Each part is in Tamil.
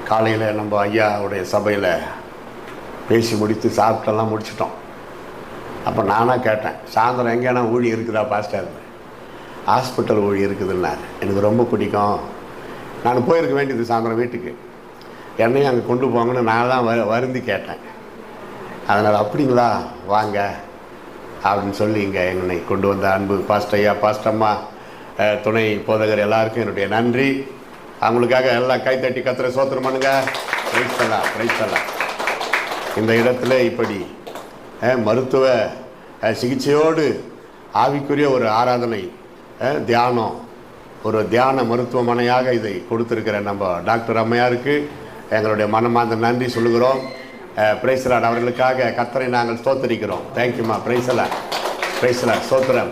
காலையில் நம்ம ஐயாவுடைய சபையில் பேசி முடித்து சாப்பிட்டெல்லாம் முடிச்சிட்டோம். அப்போ நானாக கேட்டேன், சாயந்தரம் எங்கேனா ஊழி இருக்குதா பாஸ்டர்? ஹாஸ்பிட்டல் ஊழி இருக்குதுன்னாரு. எனக்கு ரொம்ப பிடிக்கும், நான் போயிருக்க வேண்டியது சாயந்தரம் வீட்டுக்கு, என்னையும் அங்கே கொண்டு போங்கன்னு நான் தான் வருந்தி கேட்டேன். அதனால் அப்படிங்களா வாங்க அப்படின்னு சொல்லி இங்கே என்னை கொண்டு வந்த அன்பு பாஸ்டர் ஐயா, பாஸ்டம்மா, துணை போதகர் எல்லாருக்கும் என்னுடைய நன்றி. அவங்களுக்காக எல்லாம் கைத்தட்டி கத்திர சோத்திரம் பண்ணுங்க. பிரைஸ். இந்த இடத்துல இப்படி மருத்துவ சிகிச்சையோடு ஆவிக்குரிய ஒரு ஆராதனை, தியானம், ஒரு தியான மருத்துவமனையாக இதை கொடுத்துருக்கிற நம்ம டாக்டர் அம்மையாருக்கு எங்களுடைய மனமார்ந்த நன்றி சொல்லுகிறோம். பிரைஸ்லாட் அவர்களுக்காக கர்த்தரை நாங்கள் ஸ்தோத்தரிக்கிறோம். தேங்க்யூம்மா. பிரைஸ்லாட்.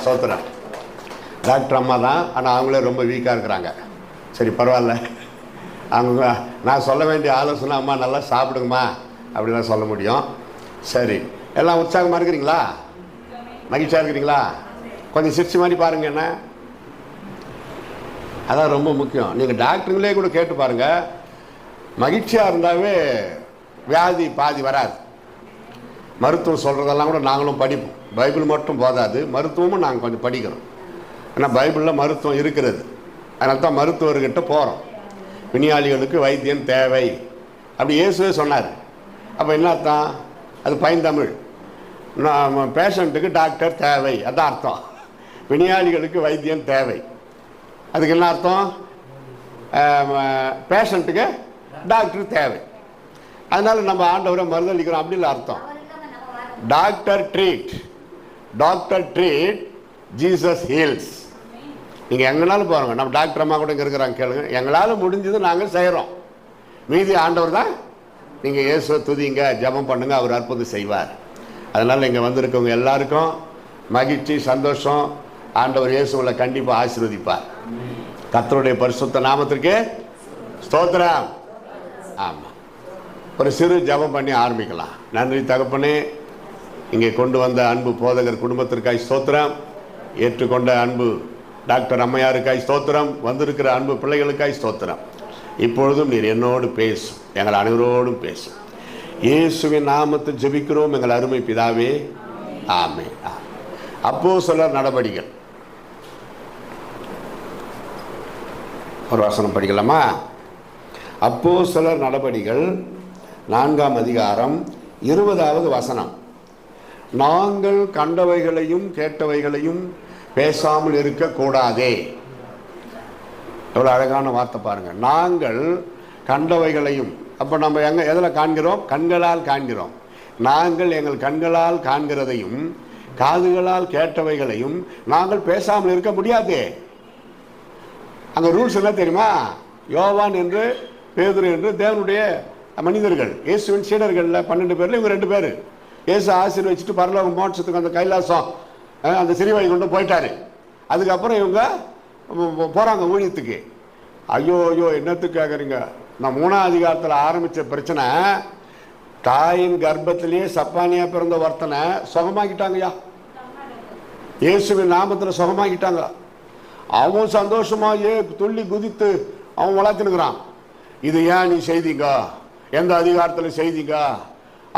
சோத்திரம். டாக்டர் அம்மா தான், ஆனால் அவங்களே ரொம்ப வீக்காக இருக்கிறாங்க. சரி, பரவாயில்ல. அவங்க நான் சொல்ல வேண்டிய ஆலோசனை, அம்மா நல்லா சாப்பிடுங்கம்மா அப்படிலாம் சொல்ல முடியும். சரி, எல்லாம் உற்சாகமாக இருக்கிறீங்களா? மகிழ்ச்சியாக இருக்கிறீங்களா? கொஞ்சம் சிரிச்சு மாதிரி பாருங்க. என்ன அதான் ரொம்ப முக்கியம். நீங்கள் டாக்டருங்களே கூட கேட்டு பாருங்கள், மகிழ்ச்சியாக இருந்தாவே வியாதி பாதி வராது. மருத்துவம் சொல்கிறதெல்லாம் கூட நாங்களும் படிப்போம். பைபிள் மட்டும் போதாது, மருத்துவமும் நாங்கள் கொஞ்சம் படிக்கிறோம். ஏன்னா பைபிளில் மருத்துவம் இருக்கிறது. அதனால தான் மருத்துவர்கிட்ட போகிறோம். விஞ்ஞானிகளுக்கு வைத்தியம் தேவை அப்படி இயேசுவே சொன்னார். அப்போ என்ன அர்த்தம்? அது பைந்தமிழ். பேஷண்ட்டுக்கு டாக்டர் தேவை, அதான் அர்த்தம். விஞ்ஞானிகளுக்கு வைத்தியம் தேவை, அதுக்கு என்ன அர்த்தம்? பேஷண்ட்டுக்கு டாக்டர் தேவை. அதனால நம்ம ஆண்டவரை மருந்தளிக்கிறோம் அப்படி இல்லை அர்த்தம். Doctor treat, Jesus heals. நீங்கள் எங்கனாலும் போகிறோங்க, நம்ம டாக்டர் அம்மா கூட இங்கே இருக்கிறாங்க, கேளுங்க. எங்களால் முடிஞ்சது நாங்கள் செய்கிறோம், மீதி ஆண்டவர் தான். நீங்கள் இயேசுவை துதிங்க, ஜெபம் பண்ணுங்க, அவர் அற்புதம் செய்வார். அதனால் இங்கே வந்திருக்கவங்க எல்லாருக்கும் மகிழ்ச்சி, சந்தோஷம். ஆண்டவர் இயேசுவை கண்டிப்பாக ஆசீர்வதிப்பார். கர்த்தருடைய பரிசுத்த நாமத்திற்கு ஸ்தோத்திரம். ஆமாம், ஒரு சிறு ஜெபம் பண்ணி ஆரம்பிக்கலாம். நன்றி தகப்பனே, இங்கே கொண்டு வந்த அன்பு போதகர் குடும்பத்திற்காய் ஸ்தோத்திரம். ஏற்றுக்கொண்ட அன்பு டாக்டர் அம்மையாருக்காய் ஸ்தோத்திரம். வந்திருக்கிற அன்பு பிள்ளைகளுக்காய் ஸ்தோத்திரம். இப்பொழுதும் நீர் என்னோடு பேசும், எங்கள் அனைவரோடும் பேசும். இயேசுவின் நாமத்தில் ஜெபிக்கிறோம் எங்கள் அருமை பிதாவே, ஆமென். அப்போஸ்தலர் நடபடிகள் ஒரு வசனம் படிக்கலாமா? அப்போஸ்தலர் நடபடிகள் 4ஆம் அதிகாரம் 20வது வசனம். நாங்கள் கண்டவைகளையும் கேட்டவைகளையும் பேசாமல் இருக்கக்கூடாதே. எவ்வளோ அழகான வார்த்தை பாருங்க. நாங்கள் கண்டவைகளையும், அப்போ நம்ம எதில் காண்கிறோம்? கண்களால் காண்கிறோம். நாங்கள் எங்கள் கண்களால் காண்கிறதையும் காதுகளால் கேட்டவைகளையும் நாங்கள் பேசாமல் இருக்க முடியாதே. அங்கே ரூல்ஸ் என்ன தெரியுமா? யோவான் என்று பேதுரு என்று தேவனுடைய மனிதர்கள், இயேசுவின் சீடர்களில் 12 பேரில் இவங்க 2 பேர். இயேசு ஆசீர்வதிச்சுட்டு பரலோக மோட்சத்துக்கு அந்த கைலாசம் அந்த சிறுவை கொண்டு போயிட்டாரு. அதுக்கப்புறம் இவங்க போகிறாங்க ஊழியத்துக்கு. ஐயோ என்னத்துக்கு கேட்குறீங்க? நான் 3ஆம் அதிகாரத்தில் ஆரம்பித்த பிரச்சனை, தாயின் கர்ப்பத்திலேயே சப்பானியாக பிறந்த ஒருத்தனை சுகமாக்கிட்டாங்கய்யா. இயேசுவின் நாமத்தில் சுகமாக்கிட்டாங்க. அவன் சந்தோஷமாக துள்ளி குதித்து அவன் வளர்த்துனுக்குறான். இது ஏன் நீ செய்தீங்க? எந்த அதிகாரத்தில் செய்தீங்க?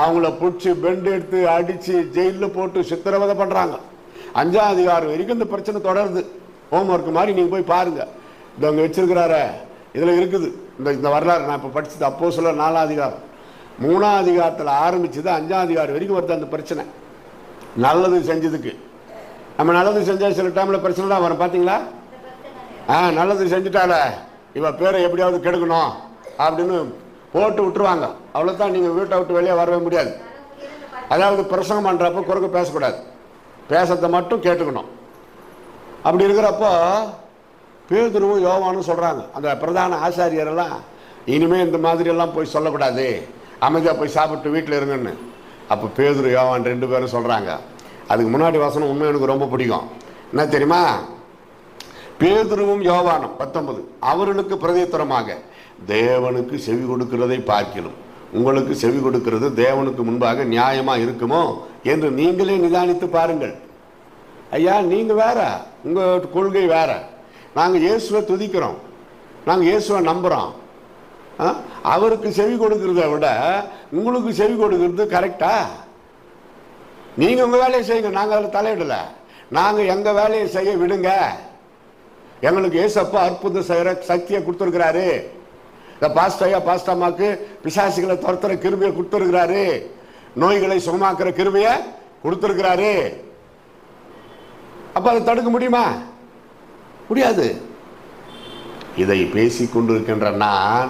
அவங்கள பிடிச்சி பெண்டு எடுத்து அடித்து ஜெயிலில் போட்டு சித்திரவதை பண்ணுறாங்க. 5ஆம் அதிகாரம் வரைக்கும் இந்த பிரச்சனை தொடருது. ஹோம்ஒர்க் மாதிரி நீங்கள் போய் பாருங்கள். இது அங்கே வச்சிருக்கிறார, இதில் இருக்குது இந்த வரலாறு. நான் இப்போ படித்தது அப்போஸ்தலர் 4ஆம் அதிகாரம். 3ஆம் அதிகாரத்தில் ஆரம்பிச்சது 5ஆம் அதிகாரம் வரைக்கும் வருது அந்த பிரச்சனை. நல்லது செஞ்சதுக்கு நம்ம நல்லது செஞ்சால் சில டைமில் பிரச்சனை தான் வரும். பார்த்தீங்களா? நல்லது செஞ்சுட்டால இவ பேரை எப்படியாவது கெடுக்கணும் அப்படின்னு போட்டு விட்டுருவாங்க. அவ்வளோதான். நீங்கள் வீட்டை விட்டு வெளியே வரவே முடியாது. அதாவது பிரசங்கம் பண்ணுறப்போ குறுக்க பேசக்கூடாது, பேசத்தை மட்டும் கேட்டுக்கணும். அப்படி இருக்கிறப்போ பேதுருவும் யோவானும் சொல்கிறாங்க, அந்த பிரதான ஆசாரியரெல்லாம், இனிமேல் இந்த மாதிரியெல்லாம் போய் சொல்லக்கூடாது, அமைதியாக போய் சாப்பிட்டு வீட்டில் இருங்கன்னு. அப்போ பேதுரு யோவான் 2 பேரும் சொல்கிறாங்க. அதுக்கு முன்னாடி வசனம் உண்மை எனக்கு ரொம்ப பிடிக்கும். என்ன தெரியுமா? பேதுருவும் யோவானும் 19 அவர்களுக்கு பிரதியுத்தரமாக, தேவனுக்கு செவி கொடுக்கிறதை பார்க்கிலும் உங்களுக்கு செவி கொடுக்கிறது தேவனுக்கு முன்பாக நியாயமாக இருக்குமோ என்று நீங்களே நிதானித்து பாருங்கள். ஐயா, நீங்கள் வேற, உங்கள் கொள்கை வேற. நாங்கள் இயேசுவை துதிக்கிறோம், நாங்கள் இயேசுவை நம்புகிறோம். அவருக்கு செவி கொடுக்கறத விட உங்களுக்கு செவி கொடுக்கறது கரெக்டா? நீங்கள் உங்கள் வேலையை செய்யுங்க, நாங்கள் அதில் தலையிடலை. நாங்கள் எங்கள் வேலையை செய்ய விடுங்க. எங்களுக்கு ஏசப்பா அற்புதம் செய்கிற சக்தியை கொடுத்துருக்கிறாரு. இந்த பாஸ்டையா பாஸ்டாமாக்கு பிசாசுகளை துரத்துற கிருபையை கொடுத்துருக்கிறாரு. நோய்களை சுகமாக்குற கிருபையை கொடுத்துருக்கிறாரு. அப்போ அதை தடுக்க முடியுமா? முடியாது. இதை பேசி கொண்டிருக்கின்ற நான்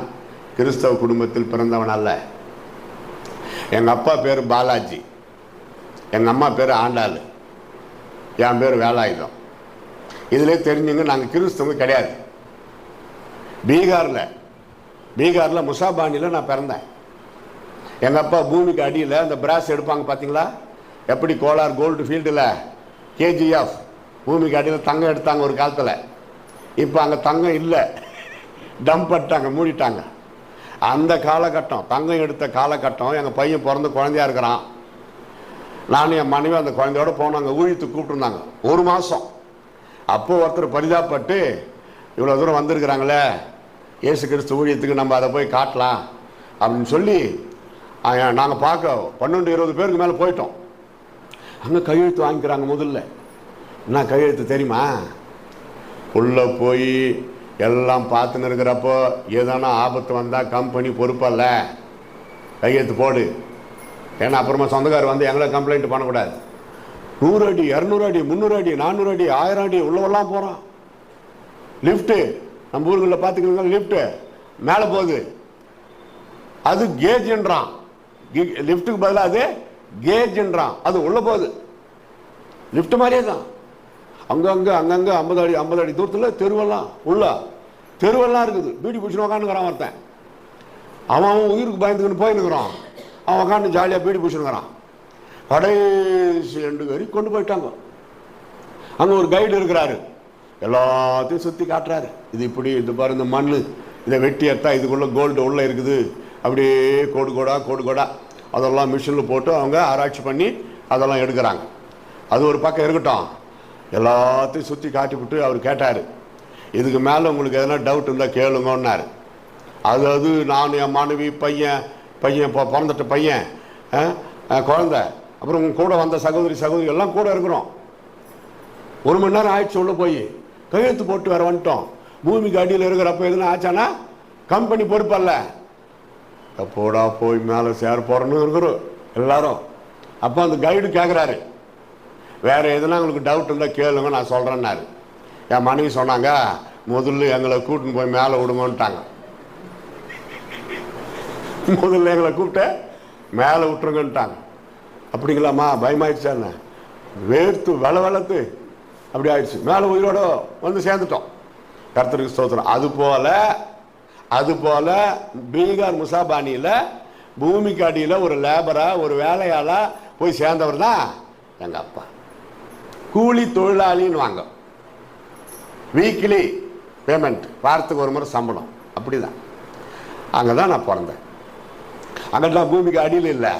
கிறிஸ்தவ குடும்பத்தில் பிறந்தவன் அல்ல. எங்கள் அப்பா பேர் பாலாஜி, எங்கள் அம்மா பேர் ஆண்டாள், என் பேர் வேலாயுதம். இதிலே தெரிஞ்சுங்க, நாங்கள் கிறிஸ்தவங்க கிடையாது. பீகாரில் முசாபானியில் நான் பிறந்தேன். எங்கள் அப்பா பூமிக்கு அடியில் அந்த பிராஸ் எடுப்பாங்க பார்த்தீங்களா, எப்படி கோலார் கோல்டு ஃபீல்டில் கேஜிஎஃப் பூமிக்கு அடியில் தங்கம் எடுத்தாங்க ஒரு காலத்தில். இப்போ அங்கே தங்கம் இல்லை, டம்ப் பண்ணிட்டாங்க, மூடிட்டாங்க. அந்த காலகட்டம், தங்கம் எடுத்த காலகட்டம். எங்கள் பையன் பிறந்த குழந்தையா இருக்கிறான். நானும் என் மனைவி அந்த குழந்தையோட போனாங்க. ஊழியத்து கூப்பிட்டுருந்தாங்க 1 மாதம். அப்போது ஒருத்தர் பரிதாபப்பட்டு, இவ்வளோ தூரம் வந்திருக்கிறாங்களே, இயேசு கிறிஸ்து ஊழியத்துக்கு நம்ம அதை போய் காட்டலாம் அப்படின்னு சொல்லி நாங்கள் பார்க்க 12-20 பேருக்கு மேலே போயிட்டோம். அங்கே கையெழுத்து வாங்கிக்கிறாங்க. முதல்ல என்ன கையெழுத்து தெரியுமா? உள்ளே போய் எல்லாம் பார்த்துன்னு இருக்கிறப்போ ஏதானா ஆபத்து வந்தால் கம்பெனி பொறுப்பல்ல, கையெழுத்து போடு. ஏன்னா அப்புறமா சொந்தக்காரர் வந்து எங்களை கம்ப்ளைண்ட் பண்ணக்கூடாது. 100 அடி 200 அடி 300 அடி 400 அடி 1000 அடி உள்ளவெல்லாம் போகிறான். லிஃப்ட்டு நம்ம ஊர்களில் பார்த்துக்கிறீங்க, லிஃப்ட்டு மேலே போகுது, அது கேஜ்ன்றான். லிஃப்ட்டுக்கு பதிலாக அது கேஜ்ன்றான், அது உள்ளே போகுது. லிஃப்ட் மாதிரியே தான். அங்கங்கே 50 அடி தூரத்தில் தெருவெல்லாம் தெருவெல்லாம் இருக்குது. பீடி பிடிச்சின்னு உக்காந்துக்கிறான் ஒருத்தன். அவன் உயிருக்கு பயந்துக்கின்னு போயின்னுக்கிறான். அவன் உக்காந்து ஜாலியாக பீடி பிடிச்சினுக்கிறான். கடைசி 2 வரி கொண்டு போயிட்டாங்க. அங்கே ஒரு கைடு இருக்கிறாரு, எல்லாத்தையும் சுற்றி காட்டுறாரு. இது இப்படி, இது பாரு, இந்த மண் இதை வெட்டி எடுத்தா இதுக்குள்ளே கோல்டு உள்ளே இருக்குது, அப்படியே கோடு கோடா அதெல்லாம் மிஷினில் போட்டு அவங்க ஆராய்ச்சி பண்ணி அதெல்லாம் எடுக்கிறாங்க. அது ஒரு பக்கம் இருக்கட்டும். எல்லாத்தையும் சுற்றி காட்டிவிட்டு அவர் கேட்டார், இதுக்கு மேலே உங்களுக்கு எதனா டவுட் இருந்தால் கேளுங்கன்னாரு. அது நான், என் மனைவி, பையன் பிறந்துட்ட பையன், குழந்தை, அப்புறம் உங்க கூட வந்த சகோதரி எல்லாம் கூட இருக்கிறோம். 1 மணி நேரம் ஆயிடுச்சு. உள்ள போய் கையெழுத்து போட்டு வேற வந்துட்டோம். பூமிக்கு அடியில் இருக்கிறப்ப எதுனா ஆச்சானா கம்பெனி பொறுப்பல்ல. எப்போடா போய் மேலே சேர போறோன்னு இருக்கிறோம் எல்லாரும். அப்போ அந்த கைடு கேட்குறாரு, வேற எதுனா உங்களுக்கு டவுட் இருந்தால் கேளுங்க, நான் சொல்கிறேன்னாரு. என் மனைவி சொன்னாங்க, முதல்ல எங்களை கூட்டின்னு போய் மேலே விடுங்கன்ட்டாங்க. முதல்ல எங்களை கூப்பிட்டு மேலே விட்டுருங்கன்ட்டாங்க. அப்படிங்களாம்மா, பயமாயிடுச்சா? என்ன வேர்த்து வெளத்து அப்படி ஆயிடுச்சு. மேலே உயிரோட வந்து சேர்ந்துட்டோம். கர்த்தருக்கு ஸ்தோத்திரம். அதுபோல பீகார் முசாபானியில் பூமிக்கு அடியில் ஒரு லேபரா, ஒரு வேலையாளா போய் சேர்ந்தவர் தான் எங்கள் அப்பா. கூலி தொழிலாளின்னு வாங்க, வீக்லி பேமெண்ட், வாரத்துக்கு ஒரு முறை சம்பளம். அப்படிதான் அங்கே தான் நான் பிறந்தேன். அங்கெல்லாம் பூமிக்கு அடியில் இல்லை,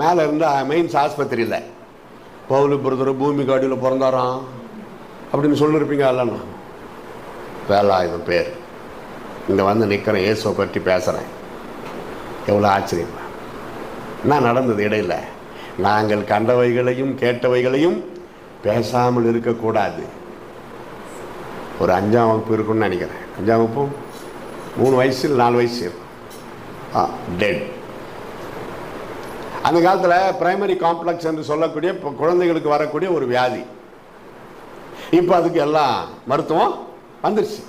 மேலே இருந்தால் மெயின்ஸ் ஆஸ்பத்திரியில். பவுலு பிரதர் பூமிக்கு அடியில் பிறந்தாராம் அப்படின்னு சொல்லியிருப்பீங்க. இல்லைண்ணா வேலாயுதம் பேர். இங்கே வந்து நிற்கிறேன், இயேசுவை பற்றி பேசுகிறேன். எவ்வளோ ஆச்சரியம்! என்ன நடந்தது இடையில்? நாங்கள் கண்டவைகளையும் கேட்டவைகளையும் பேசாமல் இருக்கக்கூடாது. ஒரு 5ஆம் வகுப்பு இருக்குன்னு நினைக்கிறேன். 5ஆம் வகுப்பு 3 வயசு 4 வயசு டெட். அந்த காலத்தில் பிரைமரி காம்ப்ளெக்ஸ் என்று சொல்லக்கூடிய குழந்தைகளுக்கு வரக்கூடிய ஒரு வியாதி. இப்போ அதுக்கு எல்லாம் மருத்துவம் வந்துருச்சு.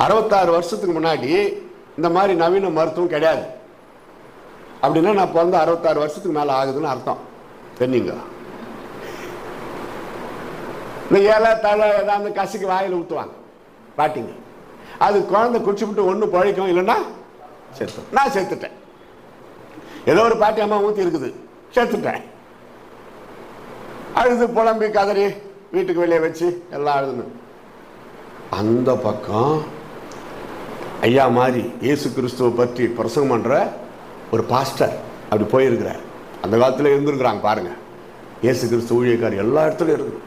66 வருஷத்துக்கு முன்னாடி இந்த மாதிரி நவீன மருத்துவம் கிடையாது. அப்படின்னா நான் பிறந்த 66 வருஷத்துக்கு மேலே ஆகுதுன்னு அர்த்தம். தெரியுங்க, இந்த இலை தலை ஏதாவது கசிக்கு வாயில் ஊற்றுவாங்க பாட்டிங்க. அது குழந்தை குடிச்சுவிட்டு ஒன்று பழைக்கும், இல்லைன்னா செத்து. நான் செத்துட்டேன். ஏதோ ஒரு பாட்டி அம்மா ஊற்றி இருக்குது, செத்துட்டேன். அழுது புலம்பி கதறி வீட்டுக்கு வெளியே வச்சு எல்லாம் அழுதுன்னு. அந்த பக்கம் ஐயா மாதிரி இயேசு கிறிஸ்துவை பற்றி பிரசங்கம் பண்ணுற ஒரு பாஸ்டர் அப்படி போயிருக்கிறார். அந்த காலத்தில் இருந்துருக்குறாங்க பாருங்கள். இயேசு கிறிஸ்து ஊழியக்காரர் எல்லா இடத்துலையும் இருக்குது.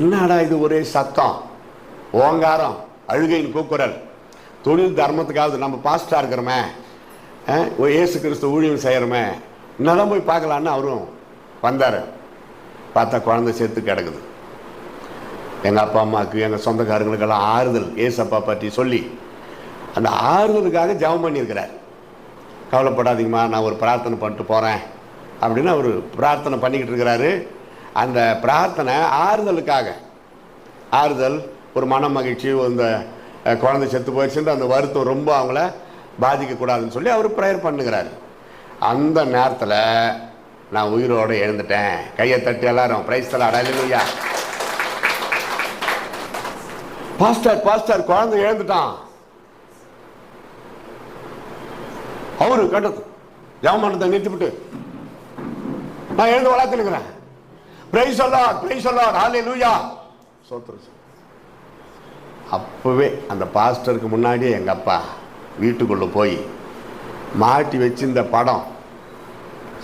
என்னடா இது ஒரே சத்தம், ஓங்காரம், அழுகையின் கூக்குரல், தொழில் தர்மத்துக்காவது நம்ம பாஸ்டாக இருக்கிறோமே, இயேசு கிறிஸ்து ஊழியம் செய்கிறோமே, இன்னதான் போய் பார்க்கலான்னு அவரும் வந்தார். பார்த்தா குழந்தை சேர்த்து கிடக்குது. எங்கள் அப்பா அம்மாவுக்கு, எங்கள் சொந்தக்காரங்களுக்கெல்லாம் ஆறுதல் ஏசப்பா பற்றி சொல்லி அந்த ஆறுதலுக்காக ஜெபம் பண்ணியிருக்கிறார். கவலைப்படாதீங்கம்மா, நான் ஒரு பிரார்த்தனை பண்ணிட்டு போகிறேன் அப்படின்னு அவர் பிரார்த்தனை பண்ணிக்கிட்டு இருக்கிறாரு. அந்த பிரார்த்தனை ஆறுதலுக்காக, ஆறுதல், ஒரு மன மகிழ்ச்சி, இந்த குழந்தை செத்து போயிடுச்சுன்ற அந்த வருத்தம் ரொம்ப அவங்கள பாதிக்கக்கூடாதுன்னு சொல்லி அவர் ப்ரேயர் பண்ணுகிறார். அந்த நேரத்தில் நான் உயிரோடு எழுந்துட்டேன். கையை தட்டி எல்லாரும் பிரைஸ் தலாட், அல்லேலூயா. பாஸ்டர் பாஸ்டர் குழந்தை எழுந்துட்டான். அவரு கேட்டது ஜெபமானத்தை நிறுத்திவிட்டு நான் எழுந்து வளர்த்துனுக்கிறேன். பிரைஸ் தலாட், பிரைஸ் தலாட், அல்லேலூயா, சோத்திரம். அப்பவே அந்த பாஸ்டருக்கு முன்னாடியே எங்கள் அப்பா வீட்டுக்குள்ளே போய் மாட்டி வச்சிருந்த படம்,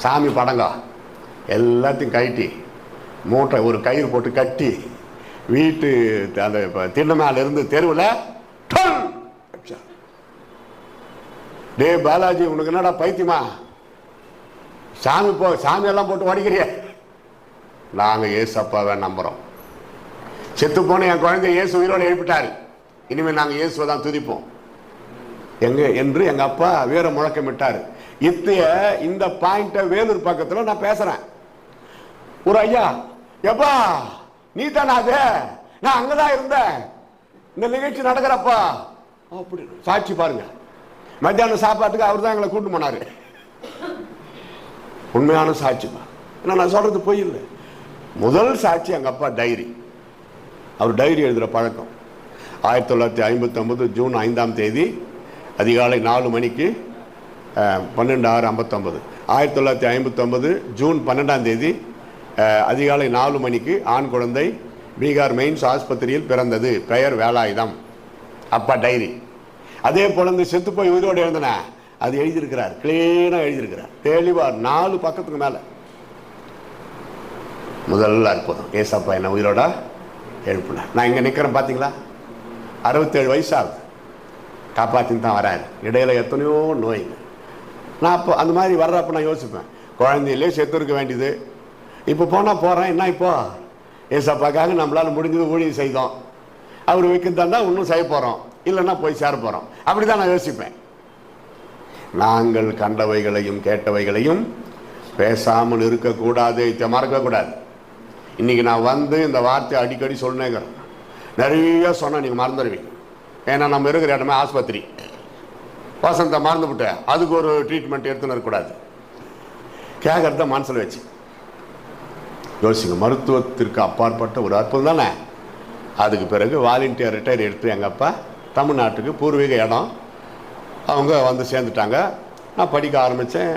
சாமி படங்க எல்லாத்தையும் கட்டி மூட்டை ஒரு கயிறு போட்டு கட்டி வீட்டு அந்த திண்ணை மேல இருந்து தெருவில், டே பாலாஜி உனக்கு என்னடா பைத்தியமா, சாமியெல்லாம் போட்டு உடைக்கிறிய? நாங்கள் ஏசப்பாவை நம்புகிறோம். செத்து போன என் குழந்தை இயேசு உயிரோடு எழுப்பிட்டாரு, இனிமேல் நாங்கள் இயேசுவை தான் துதிப்போம் என்று எங்கள் அப்பா வீர முழக்கமிட்டார். இந்த பாயிண்ட வேலூர் பக்கத்தில் நான் பேசுறேன். ஒரு ஐயா, எப்பா நீ தானே அது, நான் அங்கதான் இருந்தேன் இந்த நிகழ்ச்சி நடக்கிறப்பா அப்படி சாட்சி பாருங்க. மத்தியானம் சாப்பாட்டுக்கு அவர் தான் எங்களை கூட்டு போனாரு. உண்மையான சாட்சிப்பா, நான் சொல்றது பொய் இல்லை. முதல் சாட்சி எங்க அப்பா டைரி. அவர் டைரி எழுதுற பழக்கம். 1959 ஜூன் 5ஆம் தேதி அதிகாலை 4 மணிக்கு 12:59. 1959 ஜூன் 12ஆம் தேதி அதிகாலை 4 மணிக்கு ஆண் குழந்தை பீகார் மெயின்ஸ் ஆஸ்பத்திரியில் பிறந்தது. பெயர் வேலாயுதம். அப்பா டைரி. அதே போல இந்த செத்து போய் உயிரோடு எழுந்தன அது எழுதியிருக்கிறார், கிளீனாக எழுதியிருக்கிறார், தெளிவாக 4 பக்கத்துக்கு மேலே. முதல்ல அற்புதம், ஏசப்பா என்ன உயிரோட எழுப்பினார். நான் இங்கே நிற்கிறேன் பார்த்தீங்களா, 67 வயசாகுது, காப்பாற்றின்னு தான் வராரு. இடையில எத்தனையோ நோய்ங்க. நான் அப்போ அந்த மாதிரி வர்றப்ப நான் யோசிப்பேன், குழந்தையிலே செத்து இருக்க வேண்டியது, இப்போ போனால் போகிறேன், என்ன இப்போ ஏசப்பாக்காக நம்மளால் முடிஞ்சது ஊழியம் செய்தோம், அவர் வைக்கிறதா இன்னும் செய்ய போகிறோம், இல்லைன்னா போய் சேர போகிறோம், அப்படி தான் நான் யோசிப்பேன். நாங்கள் கண்டவைகளையும் கேட்டவைகளையும் பேசாமல் இருக்கக்கூடாது, மறக்கக்கூடாது. இன்றைக்கி நான் வந்து இந்த வார்த்தையை அடிக்கடி சொன்னேங்கிறேன். நிறைய சொன்னால் நீங்கள் மறந்துடுவீங்க. ஏன்னா நம்ம இருக்கிற இடமே ஆஸ்பத்திரி. வசந்த மறந்துவிட்டேன், அதுக்கு ஒரு ட்ரீட்மெண்ட் எடுத்துன்னு இருக்கக்கூடாது. கேட்கறத மனசில் வச்சு யோசிங்க. மருத்துவத்திற்கு அப்பாற்பட்ட ஒரு அற்புதம் தானே. அதுக்கு பிறகு வாலண்டியர் ரிட்டையர் எடுத்து எங்கள் அப்பா தமிழ்நாட்டுக்கு பூர்வீக இடம் அவங்க வந்து சேர்ந்துட்டாங்க. நான் படிக்க ஆரம்பித்தேன்,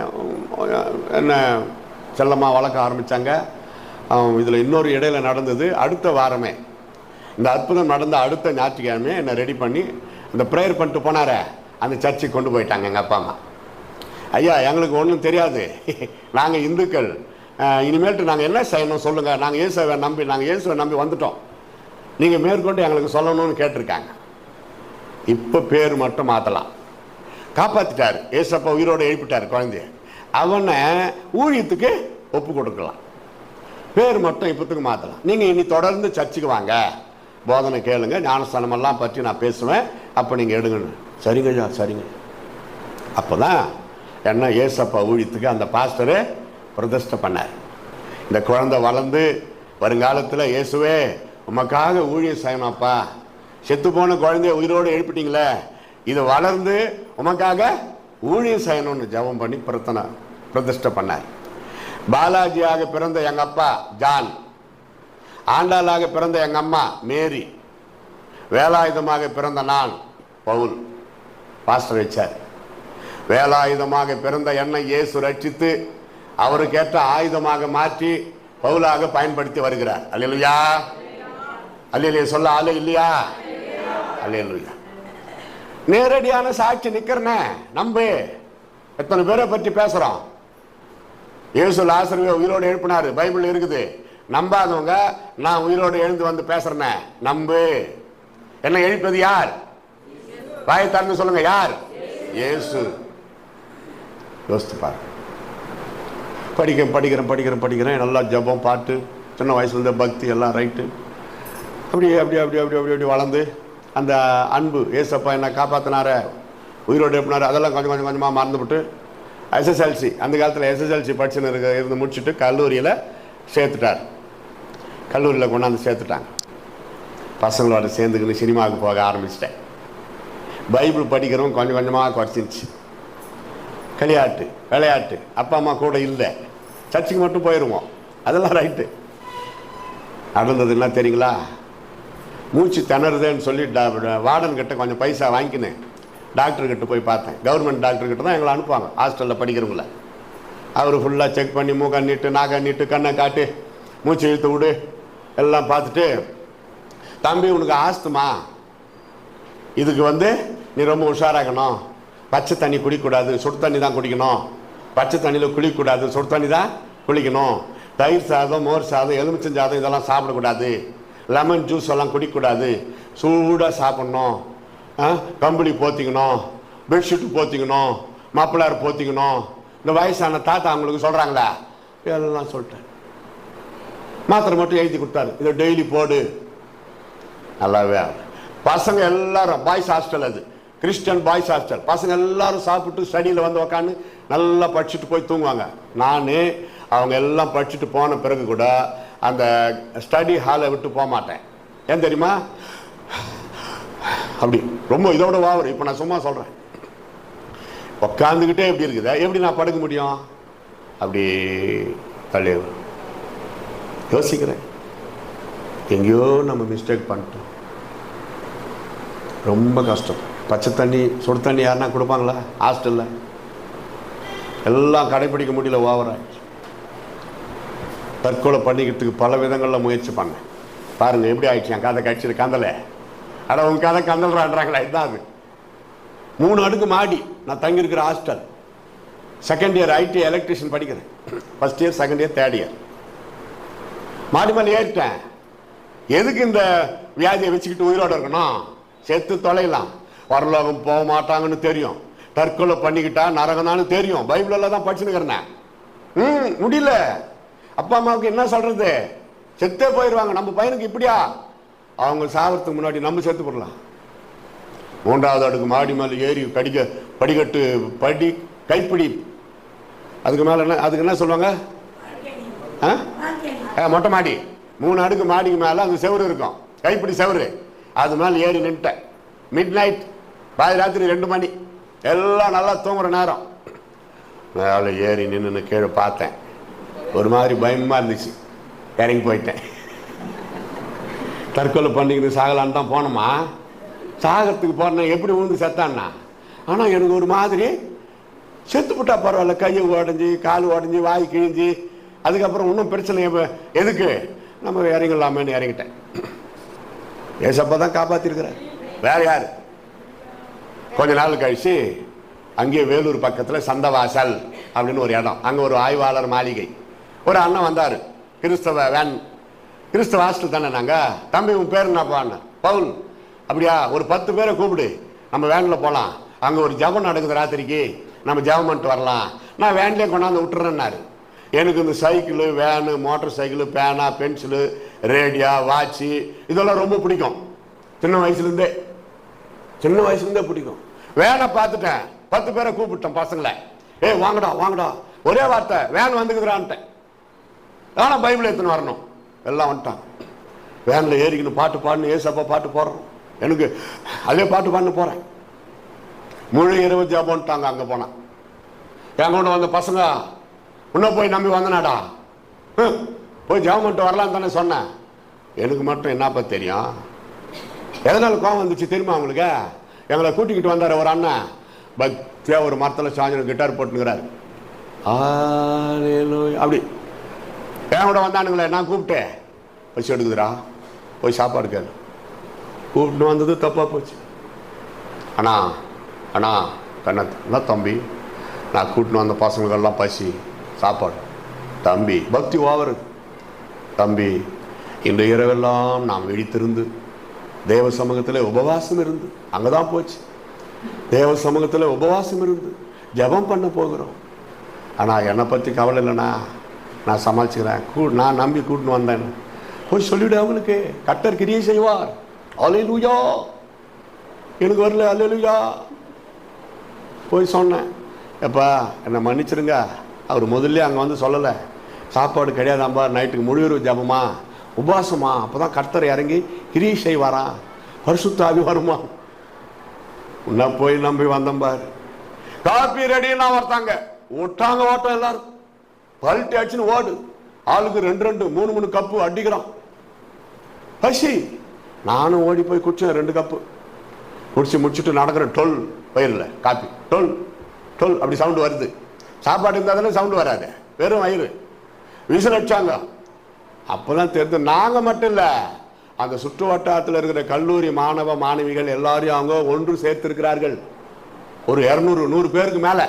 என்ன செல்லமாக வளர்க்க ஆரம்பித்தாங்க. இதில் இன்னொரு இடையில நடந்தது, அடுத்த வாரமே இந்த அற்புதம் நடந்த அடுத்த ஞாயிற்றுக்கிழமையே என்னை ரெடி பண்ணி இந்த ப்ரேயர் பண்ணிட்டு போனார அந்த சர்ச்சுக்கு கொண்டு போயிட்டாங்க எங்கள் அப்பா அம்மா. ஐயா எங்களுக்கு ஒன்றும் தெரியாது, நாங்கள் இந்துக்கள், இனிமேல்ட்டு நாங்கள் என்ன செய்யணும் சொல்லுங்கள், நாங்கள் இயேசுவை நம்பி வந்துட்டோம், நீங்கள் மேற்கொண்டு எங்களுக்கு சொல்லணும்னு கேட்டிருக்காங்க. இப்போ பேர் மட்டும் மாற்றலாம், காப்பாற்றிட்டார் ஏசப்பா, உயிரோடு எழுப்பிட்டார் குழந்தைய, அவனை ஊழியத்துக்கு ஒப்பு கொடுக்கலாம், பேர் மட்டும் இப்போத்துக்கு மாற்றலாம். நீங்கள் இனி தொடர்ந்து சர்ச்சுக்கு வாங்க, போதனை கேளுங்க, ஞானஸ்தானமெல்லாம் பற்றி நான் பேசுவேன், அப்போ நீங்கள் எடுங்கன்னு. சரிங்கய்யா சரிங்க. அப்போ தான் என்ன ஏசப்பா ஊழியத்துக்கு அந்த பாஸ்டரு பிரதிஷ்டை பண்ணார். இந்த குழந்தை வளர்ந்து வருங்காலத்தில் இயேசுவே உமக்காக ஊழியம் செய்யணும்ப்பா, செத்து போன குழந்தைய உயிரோடு எழுப்பிட்டீங்களே, இது வளர்ந்து உமக்காக ஊழியம் செய்யணும்னு ஜெபம் பண்ணி பிரதிஷ்டை பண்ணார். பாலாஜியாக பிறந்த எங்கள் அப்பா ஜான், ஆண்டாளாக பிறந்த எங்கள் அம்மா மேரி, வேலாயுதமாக பிறந்த நான் பவுல். பாஸ்டர் வச்சார். வேலாயுதமாக பிறந்த என்னை இயேசு ரட்சித்து அவருக்கேற்ற ஆயுதமாக மாற்றி பவுலாக பயன்படுத்தி வருகிறார். அல்லேலூயா, அல்லேலூயா சொல்ல ஆளு இல்லையா, அல்லேலூயா. நேரடியான சாட்சி நிக்கிறனே நம்பு. எத்தனை பேரை பற்றி பேசுறோம். இயேசு லாசருவை உயிரோடு எழுப்பினாரு, பைபிள் இருக்குது. நம்பாதவங்க நான் உயிரோடு எழுந்து வந்து பேசுறேன் நம்பு. என்ன எழுப்பது யார்? வாயை திறந்து சொல்லுங்க, யார்? இயேசு. யோசித்து பாரு. படிக்கிறேன் நல்லா ஜபம் பாட்டு, சின்ன வயசுல இருந்த பக்தி எல்லாம் ரைட்டு. அப்படி வளர்ந்து அந்த அன்பு, ஏசப்பா என்ன காப்பாற்றினார, உயிரோடு எழுப்பினார், அதெல்லாம் கொஞ்சம் கொஞ்சமாக மறந்துவிட்டு எஸ்எஸ்எல்சி, அந்த காலத்தில் எஸ்எஸ்எல்சி படிச்சுன்னு இருந்து முடிச்சுட்டு கல்லூரியில் சேர்த்துட்டார். கல்லூரியில் கொண்டாந்து சேர்த்துட்டாங்க. பசங்களோட சேர்ந்துக்கின்னு சினிமாவுக்கு போக ஆரம்பிச்சிட்டேன். பைபிள் படிக்கிறவங்க கொஞ்சம் கொஞ்சமாக குறைச்சிருச்சு. விளையாட்டு அப்பா அம்மா கூட இல்லை, சர்ச்சுக்கு மட்டும் போயிடுவோம், அதெல்லாம் ரைட்டு. நடந்ததுன்னா தெரியுங்களா, மூச்சு திணறுதுன்னு சொல்லி வார்டன் கிட்ட கொஞ்சம் பைசா வாங்கிக்கினேன். டாக்டர்கிட்ட போய் பார்த்தேன். கவர்மெண்ட் டாக்டர்கிட்ட தான் எங்களை அனுப்புவாங்க ஹாஸ்டலில் படிக்கிறவங்கள. அவர் ஃபுல்லாக செக் பண்ணி மூக்கண்ணிட்டு நாக்கண்ணிட்டு கண்ணை காட்டு மூச்சு இழுத்து விடு எல்லாம் பார்த்துட்டு, தம்பி உனக்கு ஆஸ்துமா, இதுக்கு நீ ரொம்ப உஷாராகணும். பச்சை தண்ணி குடிக்கக்கூடாது, சுடு தண்ணி தான் குடிக்கணும். பச்சை தண்ணியில் குளிக்கக்கூடாது, சுடு தண்ணி தான் குளிக்கணும். தயிர் சாதம், மோர் சாதம், எலுமிச்சம் சாதம் இதெல்லாம் சாப்பிடக்கூடாது. லெமன் ஜூஸ் எல்லாம் குடிக்கக்கூடாது. சூடாக சாப்பிட்ணும். கம்பளி போத்திக்கணும், பெட்ஷீட்டு போத்திக்கணும், மப்ளர் போத்திக்கணும். இந்த வயசான தாத்தா அவங்களுக்கு சொல்கிறாங்களே எல்லாம் சொல்லிட்டேன். மாத்திரை மட்டும் எழுதி கொடுத்தாரு, இதை டெய்லி போடு. நல்லாவே பசங்க எல்லாரும் பாய்ஸ் ஹாஸ்டல், அது கிறிஸ்டியன் பாய்ஸ் ஹாஸ்டல். பசங்க எல்லாரும் சாப்பிட்டு ஸ்டடியில் உக்காந்து நல்லா படிச்சுட்டு போய் தூங்குவாங்க. நான் அவங்க எல்லாம் படிச்சுட்டு போன பிறகு கூட அந்த ஸ்டடி ஹாலை விட்டு போக மாட்டேன். ஏன் தெரியுமா? அப்படி ரொம்ப இதோட வாவரு. இப்போ நான் சும்மா சொல்கிறேன், உக்காந்துக்கிட்டே எப்படி இருக்குதா, எப்படி நான் படுக்க முடியும்? அப்படி தள்ளி யோசிக்கிறேன், எங்கேயோ நம்ம மிஸ்டேக் பண்ணிட்டோம். ரொம்ப கஷ்டம். பச்சை தண்ணி சுடு தண்ணி யாருன்னா கொடுப்பாங்களா ஹாஸ்டலில்? எல்லாம் கடைப்பிடிக்க முடியல, ஓவராயிடுச்சு. தற்கொலை பண்ணிக்கிறதுக்கு பல விதங்களில் முயற்சி பண்ணேன். பாருங்கள் எப்படி ஆயிடுச்சு என் கதை. கட்சியில் கந்தலை அட உங்க கதை கந்தல்றான்றாங்களா? இதுதான் அது. 3 அடுக்கு மாடி நான் தங்கியிருக்கிற hostel. Second year IT electrician படிக்கிறேன். First year, second year, third year. மாடி மேலே ஏறிட்டேன். எதுக்கு இந்த வியாதியை வச்சுக்கிட்டு உயிரோடு இருக்கணும்? செத்து தொலைலாம். பரலோகம் போக மாட்டாங்கன்னு தெரியும். தற்கொலை பண்ணிக்கிட்டா நரகம்னு தெரியும். பைபிளெல்லாம் தான் படிச்சுன்னு முடியல. அப்பா அம்மாவுக்கு என்ன சொல்றது? செத்தே போயிடுவாங்க. நம்ம பையனுக்கு இப்படியா? அவங்க சாகிறதுக்கு முன்னாடி நம்ம செத்து போடலாம். 3வது அடுக்கு மாடி மேலே ஏறி படிக்கட்டு கைப்பிடி, அதுக்கு மேலே என்ன, அதுக்கு என்ன சொல்லுவாங்க? மொட்டை மாடி. 3 அடுக்கு மாடிக்கு மேலே அந்த செவரு இருக்கும், கைப்பிடி செவரு. அது மேலே ஏறி நின்ட்டேன். மிட் நைட், பாதி ராத்திரி 2 மணி, எல்லாம் நல்லா தூங்குற நேரம். மேலே ஏறி நின்று கீழே பார்த்தேன். ஒரு மாதிரி பயமாக இருந்துச்சு. இறங்கி போயிட்டேன். தற்கொலை பண்ணிக்கிட்டு சாகலான்னு தான் போனோமா. சாகத்துக்கு போனேன். எப்படி விழுந்து செத்தான்னா? ஆனால் எனக்கு ஒரு மாதிரி செத்து விட்டா பரவாயில்ல. கையை உடஞ்சி, கால் உடஞ்சி, வாய் கிழிஞ்சி, அதுக்கப்புறம் இன்னும் பிரச்சனை எதுக்கு, நம்ம இறங்கலாமேன்னு இறங்கிட்டேன். ஏசப்பா தான் காப்பாற்றிருக்கிறேன், வேற யார்? கொஞ்ச நாள் கழிச்சு அங்கேயே வேலூர் பக்கத்தில் சந்தவாசல் அப்படின்னு ஒரு இடம், அங்கே ஒரு ஆய்வாளர் மாளிகை. ஒரு அண்ணன் வந்தார், கிறிஸ்தவ ஹாஸ்டல் தானே நாங்கள். தம்பி உன் பேர் என்னப்பான்னு? பவுல். அப்படியா, ஒரு 10 பேரை கூப்பிடு, நம்ம வேனில் போகலாம். அங்கே ஒரு ஜபம் நடக்குது ராத்திரிக்கு, நம்ம ஜபம் பண்ணிட்டு வரலாம். நான் வேன்லேயே கொண்டாந்து விட்டுறேன்னாரு. எனக்கு இந்த சைக்கிளு, வேனு, மோட்டர் சைக்கிளு, பேனா, பென்சிலு, ரேடியா, வாட்சு இதெல்லாம் ரொம்ப பிடிக்கும். சின்ன வயசுலேருந்தே பிடிக்கும். வேனை பார்த்துட்டேன், 10 பேரை கூப்பிட்டேன் பசங்களை. வாங்கடா வாங்கடா, ஒரே வார்த்தை, வேன் வந்துக்குறான்ட்டேன். ஆனால் பைபிள் எடுத்துன்னு வரணும். எல்லாம் வந்துட்டான். வேனில் ஏறிக்கணும், பாட்டு பாடுன்னு ஏசப்பா பாட்டு போடுறோம். எனக்கு அதே பாட்டு பாடுன்னு போகிறேன். முழு இரவு ஜபம்ட்டாங்க. அங்கே போனான். என் கூட வந்த பசங்க, இன்னும் போய் நம்பி வந்தனாடா, போய் ஜபம் பண்ணிட்டு வரலான்னு தானே சொன்னேன். எனக்கு மட்டும் என்னப்பா தெரியும், எதனால கோவம் வந்துச்சு தெரியுமா அவங்களுக்கு? எங்களை கூட்டிக்கிட்டு வந்தார் ஒரு அண்ணன், பக்தியாக ஒரு மரத்தில் சாஞ்சு கிட்டார் போட்டுங்கிறாரு. அப்படி என் கூட வந்தானுங்களே. நான் கூப்பிட்டேன், பசி எடுக்குதுடா, போய் சாப்பாடு கேளு. கூப்பிட்டு வந்தது தப்பாக போச்சு. அண்ணா அண்ணா கண்ணத்து என்ன தம்பி, நான் கூட்டின்னு வந்த பசங்களுக்கெல்லாம் பசி சாப்பாடு. தம்பி பக்தி ஓவர். தம்பி இந்த இரவெல்லாம் நாம் விழித்திருந்து தேவ சமூகத்தில் உபவாசம் இருந்து, அங்கே தான் போச்சு, தேவ சமூகத்தில் உபவாசம் இருந்து ஜெபம் பண்ண போகிறோம். ஆனால் என்னை பற்றி கவலை இல்லைண்ணா, நான் சமாளிச்சுக்கிறேன், நான் நம்பி கூட்டின்னு வந்தேன். போய் சொல்லிவிடு அவங்களுக்கு, கர்த்தர் கிரியை செய்வார். அல்லேலூயா. எனக்கு வரல, அல்லேலூயா. போய் சொன்னேன், எப்பா என்னை மன்னிச்சிருங்க, அவர் முதல்ல அங்கே வந்து சொல்லலை, சாப்பாடு கிடையாதாம்பா, நைட்டுக்கு முழுவீர் ஜபமா உபவாசமா, அப்போ தான் கர்த்தர் இறங்கி கிரியை செய்வாராம், பரிசுத்த ஆவி வருமா. உன்ன போய் நம்பி வந்தம்பார். காப்பி ரெடின்னா வரத்தாங்க, விட்டாங்க ஓட்டம், எல்லாரும் பல்ட்டி அடிச்சுன்னு ஓடு, ஆளுக்கு 2 3 கப்பு அடிக்கிறோம். பசி. நானும் ஓடி போய் குடிச்சேன் 2 கப்பு குடிச்சு முடிச்சுட்டு நடக்கிறேன். 12 வயிறுல காப்பி 12 அப்படி சவுண்டு வருது. சாப்பாடு இருந்தால் தானே சவுண்டு வராது, வெறும் வயிறு. விசில் அடிச்சாங்க. அப்போதான் தெரிஞ்சு நாங்கள் மட்டும் இல்லை, அந்த சுற்று வட்டாரத்தில் இருக்கிற கல்லூரி மாணவ மாணவிகள் எல்லாரையும் அவங்க ஒன்று சேர்த்திருக்கிறார்கள். ஒரு 200-100 பேருக்கு மேலே.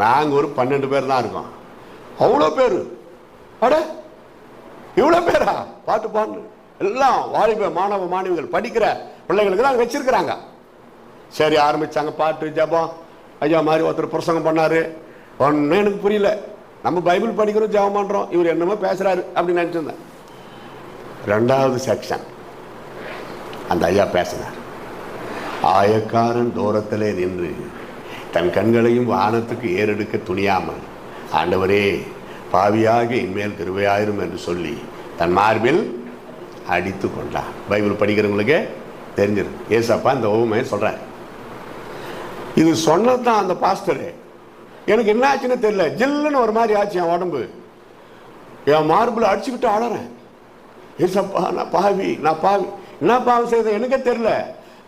நாங்கள் ஒரு 12 பேர் தான் இருக்கோம். அவ்வளோ பேர். அட இவ்வளோ பேரா? பாட்டு பாடு எல்லாம் வாலிப மாணவ மாணவிகள் படிக்கிற பிள்ளைகளுக்கு தான் வச்சிருக்கிறாங்க. சரி ஆரம்பிச்சாங்க பாட்டு ஜபம். ஐயா மாதிரி ஒருத்தர் பிரசங்கம் பண்ணாரு. ஒன்றும் எனக்கு புரியல. நம்ம பைபிள் படிக்கிறோம், ஜெபம் பண்ணுறோம், இவர் என்னமோ பேசுகிறாரு அப்படின்னு நினச்சிருந்தேன். 2வது செக்ஷன் அந்த ஐயா பேசினார். ஆயக்காரன் தூரத்திலே நின்று தன் கண்களையும் வானத்துக்கு ஏறெடுக்க துணியாமல், ஆண்டவரே பாவியாக இன்மேல் கிருபையாயிரும் என்று சொல்லி தன் மார்பில் அடித்து கொண்டார். பைபிள் படிக்கிறவங்களுக்கு தெரிஞ்சிடும். ஏசப்பா இந்த ஓமையை சொல்கிறார். இது சொன்னது தான் அந்த பாஸ்டரு. எனக்கு என்ன ஆச்சுன்னு தெரியல, ஜில்லுன்னு ஒரு மாதிரி ஆச்சு என் உடம்பு. என் மார்பில் அடிச்சுக்கிட்டு ஆடுறேன். ஏசப்பா நான் பாவி, நான் பாவி, என்ன பாவம் செய்த எனக்கே தெரியல,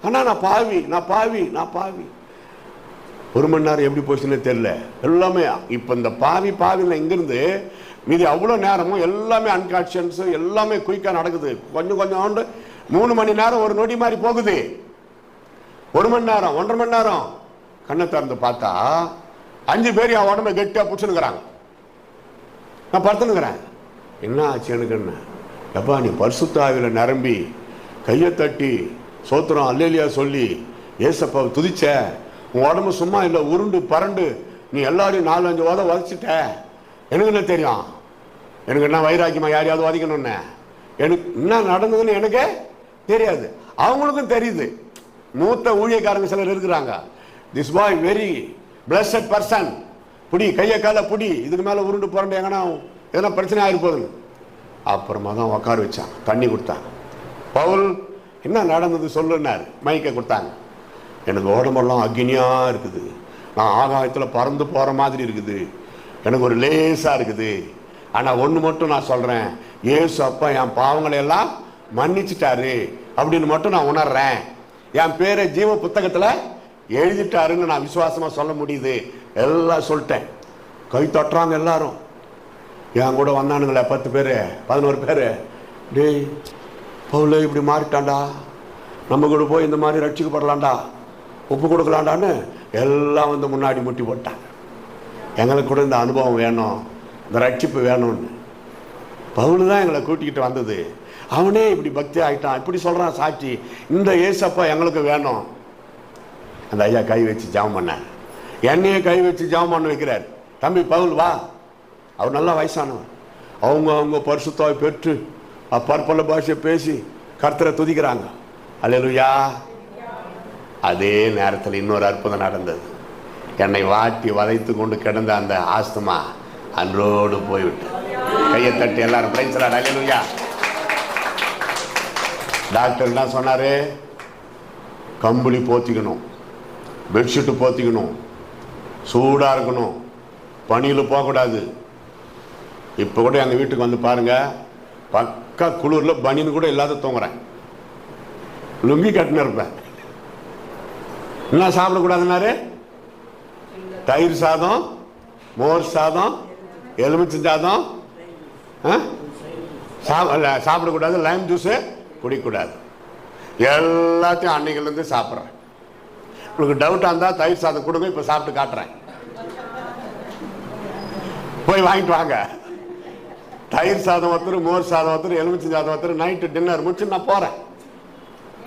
ஆனால் நான் பாவி, நான் பாவி, நான் பாவி. 1 மணி நேரம் எப்படி போச்சுன்னு தெரியல. எல்லாமே இப்போ இந்த பாவியில் இங்கிருந்து மீதி அவ்வளோ நேரமும் எல்லாமே அன்கான்ஷியன்ஸ், எல்லாமே குயிக்காக நடக்குது. கொஞ்சம் 3 மணி நேரம் ஒரு நொடி மாதிரி போகுது. 1 மணி நேரம் 1.5 மணி நேரம் கண்ணை திறந்து பார்த்தா 5 பேர் என் உடம்பை கெட்டியாக பிடிச்சுனுக்குறாங்க. நான் படுத்துனுக்கிறேன். என்ன ஆச்சு எனக்கு? என்ன எப்பா நீ பரிசுத்த ஆவியில் நிரம்பி கையை தட்டி சோத்திரம் அல்லேலியா சொல்லி ஏசப்பாவை துதிச்ச, உன் உடம்பு சும்மா இல்லை, உருண்டு பரண்டு நீ எல்லாரையும் 4-5 உத உதச்சிட்ட. எனக்கு என்ன தெரியும்? எனக்கு என்ன வைராக்கியமா யாரையாவது உதைக்கணும்னு? எனக்கு என்ன நடந்ததுன்னு எனக்கே தெரியாது, அவங்களுக்கும் தெரியுது. மூத்த ஊழியக்காரங்க சிலர் இருக்கிறாங்க. This boy very blessed person, புடி கையை கால புடி, இதுக்கு மேலே உருண்டு புரண்டு எங்கன்னா எதனா பிரச்சனை ஆகிருப்போதுன்னு. அப்புறமா தான் உட்கார வச்சாங்க, தண்ணி கொடுத்தாங்க. பவுல் என்ன நடந்தது சொல்லுன்னாரு. மைக்கை கொடுத்தாங்க. எனக்கு உடம்பெல்லாம் அக்னியாக இருக்குது, நான் ஆகாயத்தில் பறந்து போகிற மாதிரி இருக்குது, எனக்கு ஒரு லேசாக இருக்குது. ஆனால் ஒன்று மட்டும் நான் சொல்கிறேன், ஏசு அப்பா என் பாவங்களை எல்லாம் மன்னிச்சிட்டாரு அப்படின்னு மட்டும் நான் உணர்றேன். என் பேரை ஜீவ புத்தகத்தில் எழுதிட்டாருன்னு நான் விசுவாசமாக சொல்ல முடியுது. எல்லாம் சொல்லிட்டேன். கை தட்டுறாங்க எல்லாரும். என் கூட வந்தானுங்களே 10 பேர் 11 பேர். டேய் பவுல இப்படி மாறிட்டான்டா, நம்ம கூட போய் இந்த மாதிரி ரட்சிக்கப்படலாண்டா, ஒப்பு கொடுக்கலாண்டான்னு எல்லாம் வந்து முன்னாடி முட்டி போட்டாங்க. எங்களுக்கு கூட இந்த அனுபவம் வேணும், இந்த ரட்சிப்பு வேணும்னு. பவுல் தான் எங்களை கூட்டிக்கிட்டு வந்தது. அவனே இப்படி பக்தி ஆகிட்டான், இப்படி சொல்கிறான் சாட்சி. இந்த ஏசப்பா எங்களுக்கு வேணும். அந்த ஐயா கை வச்சு ஜெபம் பண்ணார். என்னையே கை வச்சு ஜெபம் பண்ண வைக்கிறார். தம்பி பவுல் வா. அவர் நல்லா வயசானவர். அவங்க பரிசுத்தாவை பெற்று பற்பல பாஷையை பேசி கர்த்தரை துதிக்கிறாங்க. அல்லேலூயா. அதே நேரத்தில் இன்னொரு அற்புதம் நடந்தது. என்னை வாட்டி வதைத்து கொண்டு கிடந்த அந்த ஆஸ்துமா அன்றோடு போய்விட்டு. கையை தட்டி எல்லாரும் price the lord. Hallelujah. Doctor என்ன சொன்னாரு? கம்பளி போத்திக்கணும், பெட்ஷீட்டு போத்திக்கணும், சூடாக இருக்கணும், பனியில் போகக்கூடாது. இப்போ கூட எங்கள் வீட்டுக்கு வந்து பாருங்க, பக்கா குளிரில் பனின்னு கூட இல்லாத தூங்குறேன், லுங்கி கட்டின்னு இருப்பேன். என்ன சாப்பிடக்கூடாதுன்னாரு? தயிர் சாதம், மோர் சாதம், எலுமிச்சை சாதம் சாப்பிடக்கூடாது, லைம் ஜூஸு குடிக்கக்கூடாது. எல்லாத்தையும் அன்னைக்குலேருந்து சாப்பிட்றேன். உங்களுக்கு டவுட்டாக இருந்தால் தயிர் சாதம் கொடுங்க, இப்போ சாப்பிட்டு காட்டுறேன். போய் வாங்கிட்டு வாங்க. தயிர் சாதம் ஒருத்தர், மோர் சாதம் ஒருத்தர், எலுமிச்சை சாதம் ஒருத்தர். நைட்டு டின்னர் முடிச்சு நான் போகிறேன்.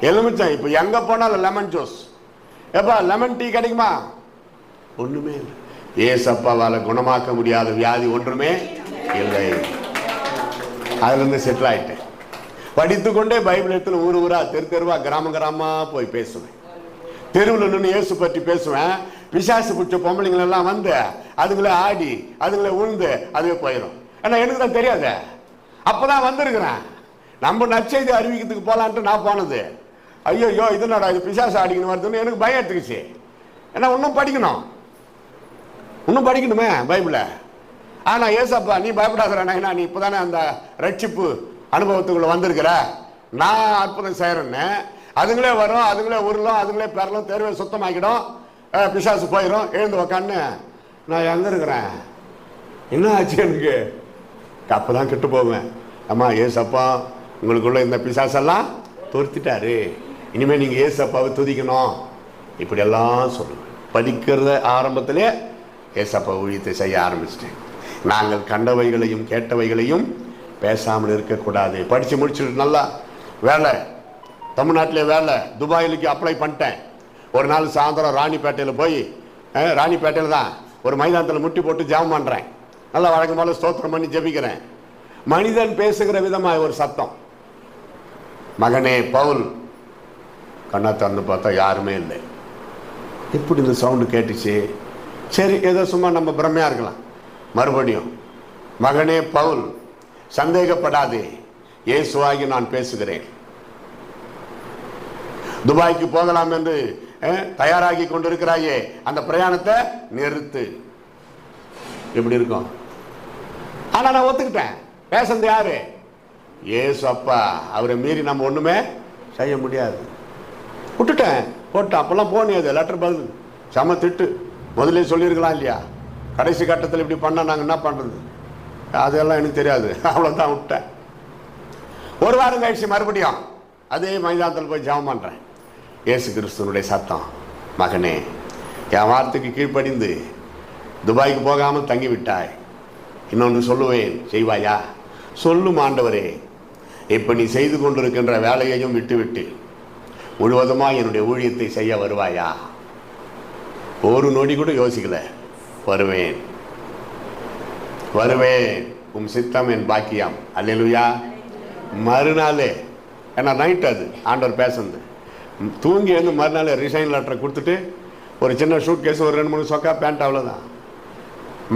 எலுமிச்சை இப்போ எங்கே போனாலும் லெமன் ஜூஸ். எப்பா லெமன் டீ கிடைக்குமா? ஒன்றுமே இல்லை. ஏசப்பாவால் குணமாக்க முடியாத வியாதி ஒன்றுமே இல்லை. அதுலேருந்து செட்டில் ஆகிட்டேன். படித்துக்கொண்டே பைபிள் எடுத்து ஊர் ஊரா, தெரு தெருவா, கிராம கிராமமாக போய் பேசுவேன். தெருவில் நின்று இயேசு பற்றி பேசுவேன். பிசாசு பிடிச்ச பொம்பளைங்களெல்லாம் வந்து அதுங்களே ஆடி, அதுங்களே உழுந்து அதுவே போயிடும். ஏன்னா எனக்கு தான் தெரியாத, அப்போதான் வந்திருக்கிறேன். நம்ம நற்செய்தி அறிவிக்கிறதுக்கு போகலான்ட்டு நான் போனது. ஐயோ இது நடா, இது பிசாசு ஆடிக்கணும் வருதுன்னு எனக்கு பயம் எடுத்துக்கிச்சு. ஏன்னா இன்னும் படிக்கணும், இன்னும் படிக்கணுமே பைபிளை. ஆனால் ஏசப்பா நீ பயப்படாதா, நீ இப்போ தானே அந்த ரட்சிப்பு அனுபவத்துக்குள்ள வந்திருக்கிற, நான் அற்புதம் செய்கிறேன்னு. அதுங்களே வரும், அதுங்களே உருளும், அதுங்களே பெறலும், தெருவை சுத்தமாக்கிடும், பிசாசு போயிடும், எழுந்து உக்கான்னு. நான் எங்கே இருக்கிறேன், என்ன ஆச்சு எனக்கு? அப்போ தான் கிட்டு போவேன். அம்மா ஏசப்பா உங்களுக்குள்ள இந்த பிசாசெல்லாம் துரத்திட்டாரு, இனிமேல் நீங்கள் ஏசப்பாவை துதிக்கணும், இப்படியெல்லாம் சொல்லுவேன். படிக்கிறத ஆரம்பத்திலே ஏசப்பா ஊழியத்தை செய்ய ஆரம்பிச்சிட்டேன். நாங்கள் கண்டவைகளையும் கேட்டவைகளையும் பேசாமல் இருக்கக்கூடாது. படித்து முடிச்சுட்டு நல்லா வேலை, தமிழ்நாட்டிலே வேலை, துபாயிலுக்கு அப்ளை பண்ணிட்டேன். ஒரு நாள் சாயந்தரம் ராணிப்பேட்டையில் போய், ராணிப்பேட்டையில் தான் ஒரு மைதானத்தில் முட்டி போட்டு ஜெபம் பண்ணுறேன். நல்லா வழக்கம் போல ஸ்தோத்திரம் பண்ணி ஜெபிக்கிறேன். மனிதன் பேசுகிற விதமாக ஒரு சத்தம், மகனே பவுல். கண்ணா திறந்து பார்த்தா யாருமே இல்லை. இப்படி இந்த சவுண்டு கேட்டுச்சு. சரி ஏதோ சும்மா நம்ம பிரமையாக இருக்கலாம். மறுபடியும் மகனே பவுல், சந்தேகப்படாதே, இயேசுவாகி நான் பேசுகிறேன். துபாய்க்கு போகலாம் என்று தயாராகி கொண்டிருக்கிறாயே, அந்த பிரயாணத்தை நிறுத்து. எப்படி இருக்கும்? ஆனா நான் ஒத்துக்கிட்டேன். பேசுறது யாரு? ஏசு அப்பா. அவரை மீறி நம்ம ஒண்ணுமே செய்ய முடியாது. விட்டுட்டேன், போட்டேன். அப்பெல்லாம் போனியாது லெட்டர் பதில் செம திட்டு. முதலே சொல்லியிருக்கலாம் இல்லையா? கடைசி கட்டத்தில் இப்படி பண்ண நாங்கள் என்ன பண்றது, அதெல்லாம் எனக்கு தெரியாது. அவ்வளோதான் விட்டேன். ஒரு வாரம் கழிச்சு மறுபடியும் அதே மைதானத்தில் போய் ஜெபம் பண்ணுறேன். இயேசு கிறிஸ்துவனுடைய சத்தம், மகனே என் வார்த்தைக்கு கீழ்ப்படிந்து துபாய்க்கு போகாமல் தங்கிவிட்டாய், இன்னொன்று சொல்லுவேன் செய்வாயா? சொல்லும் ஆண்டவரே, இப்போ நீ செய்து கொண்டிருக்கின்ற வேலையையும் விட்டுவிட்டு முழுவதுமாக என்னுடைய ஊழியத்தை செய்ய வருவாயா? ஒரு நொடி கூட யோசிக்கல. வருவேன் வருவேன், உம் சித்தம் என் பாக்கியம். அல்லேலூயா. மறுநாளே, ஏன்னா நைட் அது ஆண்டவர் பேசுறது, தூங்கி வந்து மறுநாள் ரிசைன் லெட்டரை கொடுத்துட்டு ஒரு சின்ன ஷூட் கேஸ், ஒரு 2-3 சொக்கா பேண்ட், அவ்வளோதான்.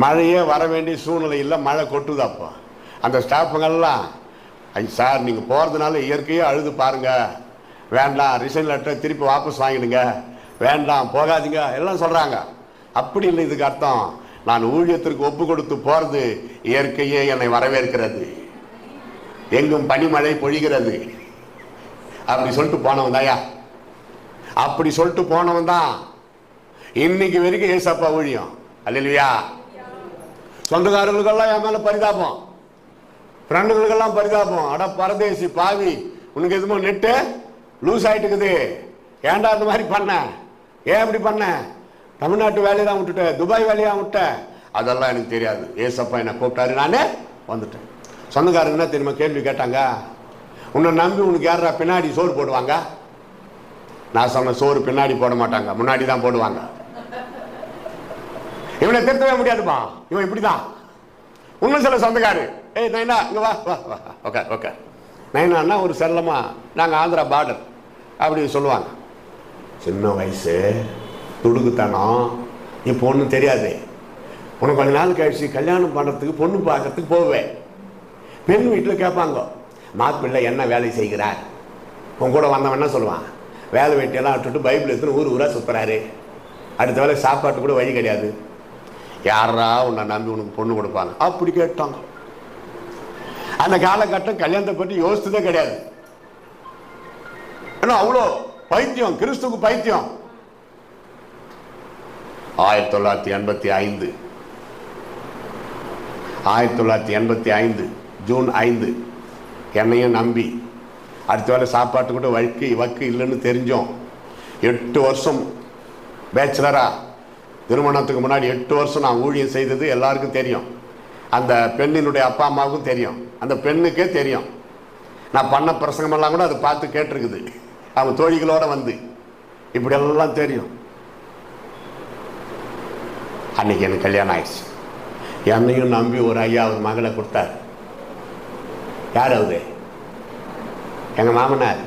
மழையே வர வேண்டிய சூழ்நிலை இல்லை, மழை கொட்டுது. அப்போ அந்த ஸ்டாஃபுங்கெல்லாம், சார் நீங்கள் போகிறதுனால இயற்கையே அழுது பாருங்க, வேண்டாம் ரிசைன் லெட்டரை திருப்பி வாபஸ் வாங்கிடுங்க, வேண்டாம் போகாதீங்க எல்லாம் சொல்கிறாங்க. அப்படி இல்லை, இதுக்கு அர்த்தம் நான் ஊழியத்திற்கு ஒப்பு கொடுத்து போகிறது, இயற்கையே என்னை வரவேற்கிறது, எங்கும் பனிமழை பொழிகிறது. அப்படி சொல்லிட்டு போனவன் தாயா, அப்படி சொல்லிட்டு போனவன் தான் இன்னைக்கு வரைக்கும் ஏசப்பா ஊழியம். அல்லேலூயா. சொந்தக்காரர்களுக்கெல்லாம் என் மேல பரிதாபம், ஃப்ரெண்டுகளுக்கெல்லாம் பரிதாபம். அட பரதேசி பாவி, உனக்கு எதுமோ நெட்டு லூஸ் ஆயிட்டுக்குது, ஏன்டா அந்த மாதிரி பண்ண, ஏன் இப்படி பண்ண, தமிழ்நாட்டு வேலையை தான் விட்டுட்டேன், துபாய் வேலையா விட்டேன், அதெல்லாம் எனக்கு தெரியாது. ஏசப்பா என்னை கூப்பிட்டாரு, நானே வந்துட்டேன். சொந்தக்காரங்க என்ன தெரியுமா கேள்வி கேட்டாங்க, உன்னை நம்பி உனக்கு யாரா பின்னாடி சோறு போடுவாங்க? நான் சொன்ன, சோறு பின்னாடி போட மாட்டாங்க, முன்னாடி தான் போடுவாங்க. இவனை திருத்தவே முடியாதுப்பா, இவன் இப்படிதான். இன்னும் சில சொந்தக்காரு, ஏய் நைனா இங்க வா வா வா, ஓகே ஓகே. நைனான்னா ஒரு செல்லமா, நாங்கள் ஆந்திரா பார்டர் அப்படி சொல்லுவாங்க. சின்ன வயசு துடுக்குத்தனம், இப்போ ஒன்றும் தெரியாது. உனக்கு கொஞ்ச நாள் கழிச்சு கல்யாணம் பண்ணுறதுக்கு பொண்ணு பார்க்கறதுக்கு போவேன். பெண் வீட்டில் கேட்பாங்க, மாப்பிள்ளை என்ன வேலை செய்கிறார்? உன் கூட வந்தவன் என்ன சொல்லுவான், வேலை வெட்டியெல்லாம் விட்டுட்டு பைபிள் எடுத்துன்னு ஊர் ஊராக சுற்றுறாரு, அடுத்த வேலை சாப்பாட்டு கூட வழி கிடையாது, யாரா உன்னை நம்பி உனக்கு பொண்ணு கொடுப்பாங்க? அப்படி கேட்டாங்க. அந்த காலகட்டம் கல்யாணத்தை பற்றி யோசித்ததே கிடையாது. ஏன்னா அவ்வளோ பைத்தியம், கிறிஸ்துக்கு பைத்தியம். 1985 ஜூன் 5 என்னையும் நம்பி அடுத்த வேலை சாப்பாட்டு கூட வக்கு இல்லைன்னு தெரிஞ்சோம். 8 வருஷம் பேச்சுலரா திருமணத்துக்கு முன்னாடி 8 வருஷம் நான் ஊழியம் செய்தது எல்லாருக்கும் தெரியும். அந்த பெண்ணினுடைய அப்பா அம்மாவுக்கும் தெரியும், அந்த பெண்ணுக்கே தெரியும். நான் பண்ண பிரசங்கமெல்லாம் கூட அதை பார்த்து கேட்டிருக்குது. அவங்க தோழிகளோட வந்து இப்படியெல்லாம் தெரியும். அன்னைக்கு எனக்கு கல்யாணம் ஆயிடுச்சு. என்னையும் நம்பி ஒரு ஐயா ஒரு மகளை கொடுத்தாரு. யார் அவரு? எங்க மாமனார்.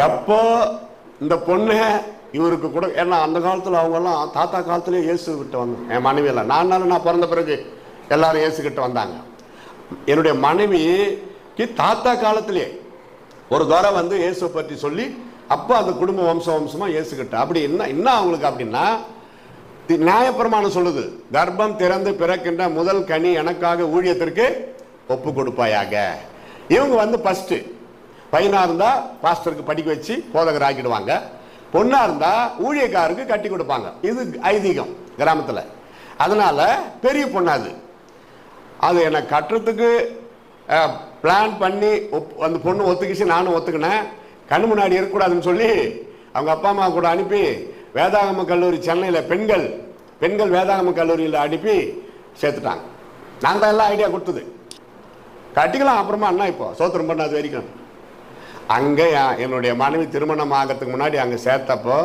எப்போ இந்த பொண்ணு இவருக்கு கூட, ஏன்னா அந்த காலத்தில் அவங்கெல்லாம் தாத்தா காலத்திலே இயேசுக்கிட்ட வந்தோம். என் மனைவியெல்லாம் நான் பிறந்த பிறகு எல்லாரும் இயேசுக்கிட்ட வந்தாங்க. என்னுடைய மனைவிக்கு தாத்தா காலத்திலே ஒரு தடவை வந்து இயேசுவை பற்றி சொல்லி அப்போ அந்த குடும்ப வம்சமாக இயேசுக்கிட்ட. அப்படி என்ன அவங்களுக்கு அப்படின்னா, நியாயப்பிரமாணம் சொல்லுது, கர்ப்பம் திறந்து பிறக்கின்ற முதல் கனி எனக்காக ஊழியத்திற்கு ஒப்பு கொடுப்பாயாக. இவங்க வந்து ஃபஸ்ட்டு பையனாக இருந்தால் பாஸ்டருக்கு படிக்க வச்சு போதகர் ஆக்கிடுவாங்க, பொண்ணாக இருந்தால் ஊழியக்காருக்கு கட்டி கொடுப்பாங்க. இது ஐதீகம் கிராமத்தில். அதனால் பெரிய பொண்ணாது அது என்னை கட்டுறதுக்கு பிளான் பண்ணி அந்த பொண்ணு ஒத்துக்கிச்சு, நானும் ஒத்துக்கினேன். கண்ணு முன்னாடி இருக்கக்கூடாதுன்னு சொல்லி அவங்க அப்பா அம்மா கூட அனுப்பி வேதாகம கல்லூரி சென்னையில் பெண்கள் வேதாகம கல்லூரியில் அனுப்பி சேர்த்துட்டாங்க. நாங்கள் தான் எல்லாம் ஐடியா கொடுத்தது, கட்டிக்கலாம் அப்புறமா அண்ணா இப்போ சோத்திரம் பண்ணாது வரைக்கும். அங்கே என்னுடைய மனைவி திருமணம் ஆகிறதுக்கு முன்னாடி அங்கே சேர்த்தப்போ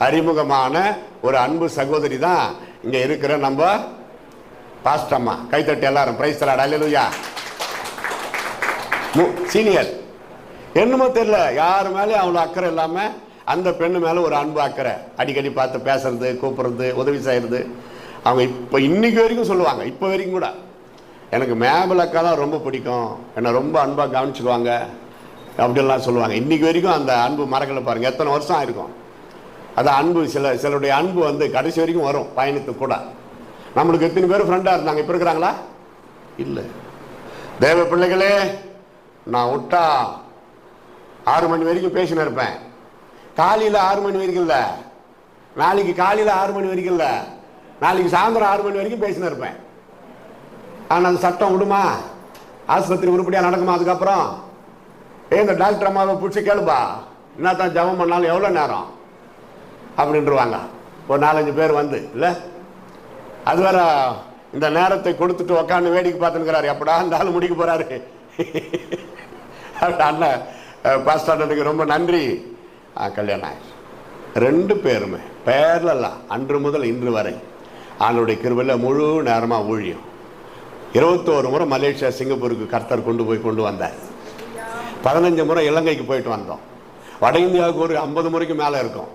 அறிமுகமான ஒரு அன்பு சகோதரி தான் இங்கே இருக்கிற நம்ம பாஸ்டம்மா. கைத்தட்டி எல்லாரும் பிரைஸ் தராட் அல்லேலூயா. சீனியர் என்னமோ தெரியல, யாரு மேலே அவ்வளோ அக்கறை இல்லாமல் அந்த பெண்ணு மேலே ஒரு அன்பு அக்கறை, அடிக்கடி பார்த்து பேசுறது, கூப்பிட்றது, உதவி செய்கிறது. அவங்க இப்போ இன்னைக்கு வரைக்கும் சொல்லுவாங்க, இப்போ வரைக்கும் கூட எனக்கு மேபல் அக்கா தான் ரொம்ப பிடிக்கும், என்னை ரொம்ப அன்பாக கவனிச்சுக்குவாங்க அப்படின்லாம் சொல்லுவாங்க. இன்றைக்கி வரைக்கும் அந்த அன்பு மறக்கலை. பாருங்கள் எத்தனை வருஷம் ஆயிருக்கும். அது அன்பு சிலருடைய அன்பு வந்து கடைசி வரைக்கும் வரும் பயணத்துக்கு கூட. நம்மளுக்கு எத்தனை பேர் ஃப்ரெண்டாக இருந்தாங்க, இப்போ இருக்கிறாங்களா? இல்லை. தேவ பிள்ளைகளே, நான் விட்டா 6 மணி வரைக்கும் பேசின்னு இருப்பேன். காலையில் 6 மணி வரைக்கும் இல்லை, நாளைக்கு காலையில் 6 மணி வரைக்கும் இல்லை, நாளைக்கு சாயந்தரம் 6 மணி வரைக்கும் பேசின்னு இருப்பேன். ஆனால் அந்த சட்டம் விடுமா? ஆஸ்பத்திரி உருப்படியாக நடக்குமா? அதுக்கப்புறம் இந்த டாக்டர் அம்மாவை பிடிச்சி கேளுப்பா, என்ன தான் ஜபம் பண்ணாலும் எவ்வளோ நேரம் அப்படின்ட்டுருவாங்க. ஒரு 4-5 பேர் வந்து இல்லை, அது வேற இந்த நேரத்தை கொடுத்துட்டு உக்காந்து வேடிக்கை பார்த்துக்கிறாரு. எப்படா இந்த ஆள் முடிக்க போறாரு. அண்ணன் பாஸ்டருக்கு ரொம்ப நன்றி. கல்யாணம் ஆயிடுச்சு. 2 பேருமே பேர்லாம் அன்று முதல் இன்று வரை ஆளுடைய கிருபையில் முழு நேரமாக ஊழியம். 21 முறை மலேசியா சிங்கப்பூருக்கு கர்த்தர் கொண்டு வந்தார். 15 முறை இலங்கைக்கு போயிட்டு வந்தோம். வட இந்தியாவுக்கு ஒரு 50 முறைக்கு மேலே இருக்கும்.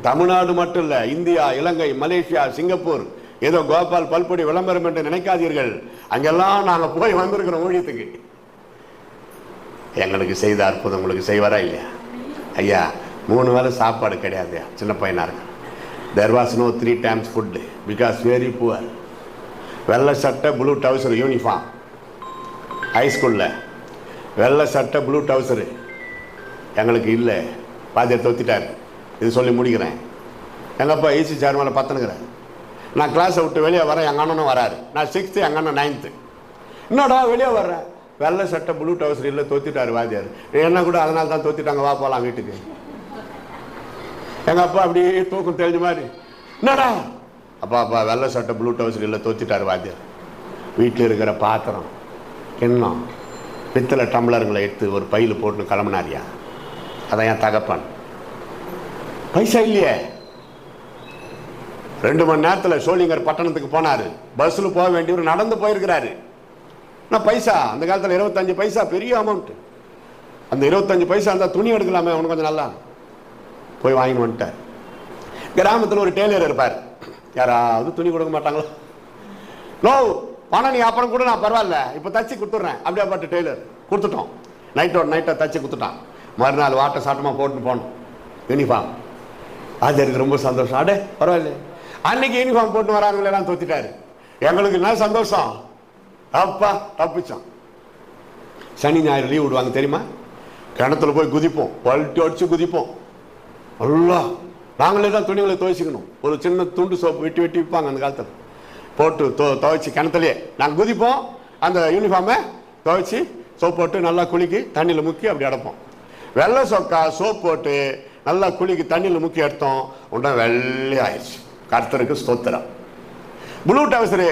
தமிழ்நாடு மட்டும் இல்லை, இந்தியா, இலங்கை, மலேசியா, சிங்கப்பூர், ஏதோ கோபால் பல்பொடி விளம்பரம் என்று நினைக்காதீர்கள். அங்கெல்லாம் நாங்கள் போய் வந்திருக்கிறோம் ஊழியத்துக்கு. எங்களுக்கு செய்த அற்புதம் உங்களுக்கு செய்வாரா இல்லையா? ஐயா 3 வேளை சாப்பாடு கிடையாது. சின்ன பையனாக இருக்கு. There was no 3 times food because very poor. வெள்ளை சட்டை, ப்ளூ டவுசர் யூனிஃபார்ம். ஹைஸ்கூலில் வெள்ளை சட்டை, ப்ளூ டவுசரு எங்களுக்கு இல்லை. பாதியை தொத்திட்டார். இது சொல்லி முடிக்கிறேன். எங்கப்பா ஈசி சார் மேலே பத்தனுங்கிறேன். நான் கிளாஸை விட்டு வெளியே வரேன், எங்கள் அண்ணனும் வராரு. நான் 6th, எங்கள் அண்ணன் 9th. என்னடா வெளியே வர்றேன், வெள்ளை சட்டை, ப்ளூ டவுசர் இல்லை, தொத்திட்டார் வாத்தியார். என்ன கூட அதனால தான் தொத்திட்டாங்க, வா போகலாம் வீட்டுக்கு. எங்கள் அப்பா அப்படியே தூக்கம் தெரிஞ்ச மாதிரி, என்னடா அப்பா வெள்ளை சட்டை, ப்ளூ டவுசர் இல்லை, தொத்திட்டார் வாத்தியார். வீட்டில் இருக்கிற பாத்திரம், கிண்ணம், பித்தளை டம்ளருங்களை எடுத்து ஒரு பையில் போட்டு கிளம்புனாரியா. அதான் என் தகப்பன். பைசா இல்லையே. 2 மணி நேரத்தில் சோழிங்கர் பட்டணத்துக்கு போனார். பஸ்ஸில் போக வேண்டியவர் நடந்து போயிருக்கிறாரு. நான் பைசா அந்த காலத்தில் 25 பைசா பெரிய அமௌண்ட். அந்த 25 பைசா இருந்தால் துணி எடுக்கலாமே, அவனுக்கு கொஞ்சம் நல்லா போய் வாங்கின்னு வந்துட்டார். கிராமத்தில் ஒரு டெய்லர் இருப்பார். யாராவது துணி கொடுக்க மாட்டாங்களோ? நோ, பணம் நீ அப்புறம் கூட, நான் பரவாயில்ல இப்போ தச்சு கொடுத்துட்றேன். அப்படியே பாட்டு டெய்லர் கொடுத்துட்டோம். நைட்டாக தச்சு கொடுத்துட்டான். மறுநாள் வாட்டை சாட்டமாக போட்டுன்னு போனோம் யூனிஃபார்ம். அது எனக்கு ரொம்ப சந்தோஷம். அடே பரவாயில்ல, அன்னைக்கு யூனிஃபார்ம் போட்டு வராங்களெல்லாம் தொத்திட்டாரு. எங்களுக்கு என்ன சந்தோஷம், அப்பா தப்பிச்சான். சனி ஞாயிறு லீவ் விடுவாங்க தெரியுமா? கிணத்துல போய் குதிப்போம், பல்ட்டி அடிச்சு குதிப்போம். நல்லா நாங்களே தான் துணிகளை துவைச்சிக்கணும். ஒரு சின்ன துண்டு சோப்பு வெட்டி விற்பாங்க அந்த காலத்தில், போட்டு துவைச்சி கிணத்துலையே நாங்கள் குதிப்போம். அந்த யூனிஃபார்மை துவைச்சி சோப்பு போட்டு நல்லா குளிக்கி தண்ணியில் முக்கி அப்படி அடைப்போம். வெள்ளை சொக்கா சோப் போட்டு நல்லா குளிக்கு தண்ணியில் முக்கி எடுத்தோம், உடனே வெள்ளை ஆயிடுச்சு. கர்த்தருக்கு ஸ்தோத்திரம். ப்ளூ டவுசரு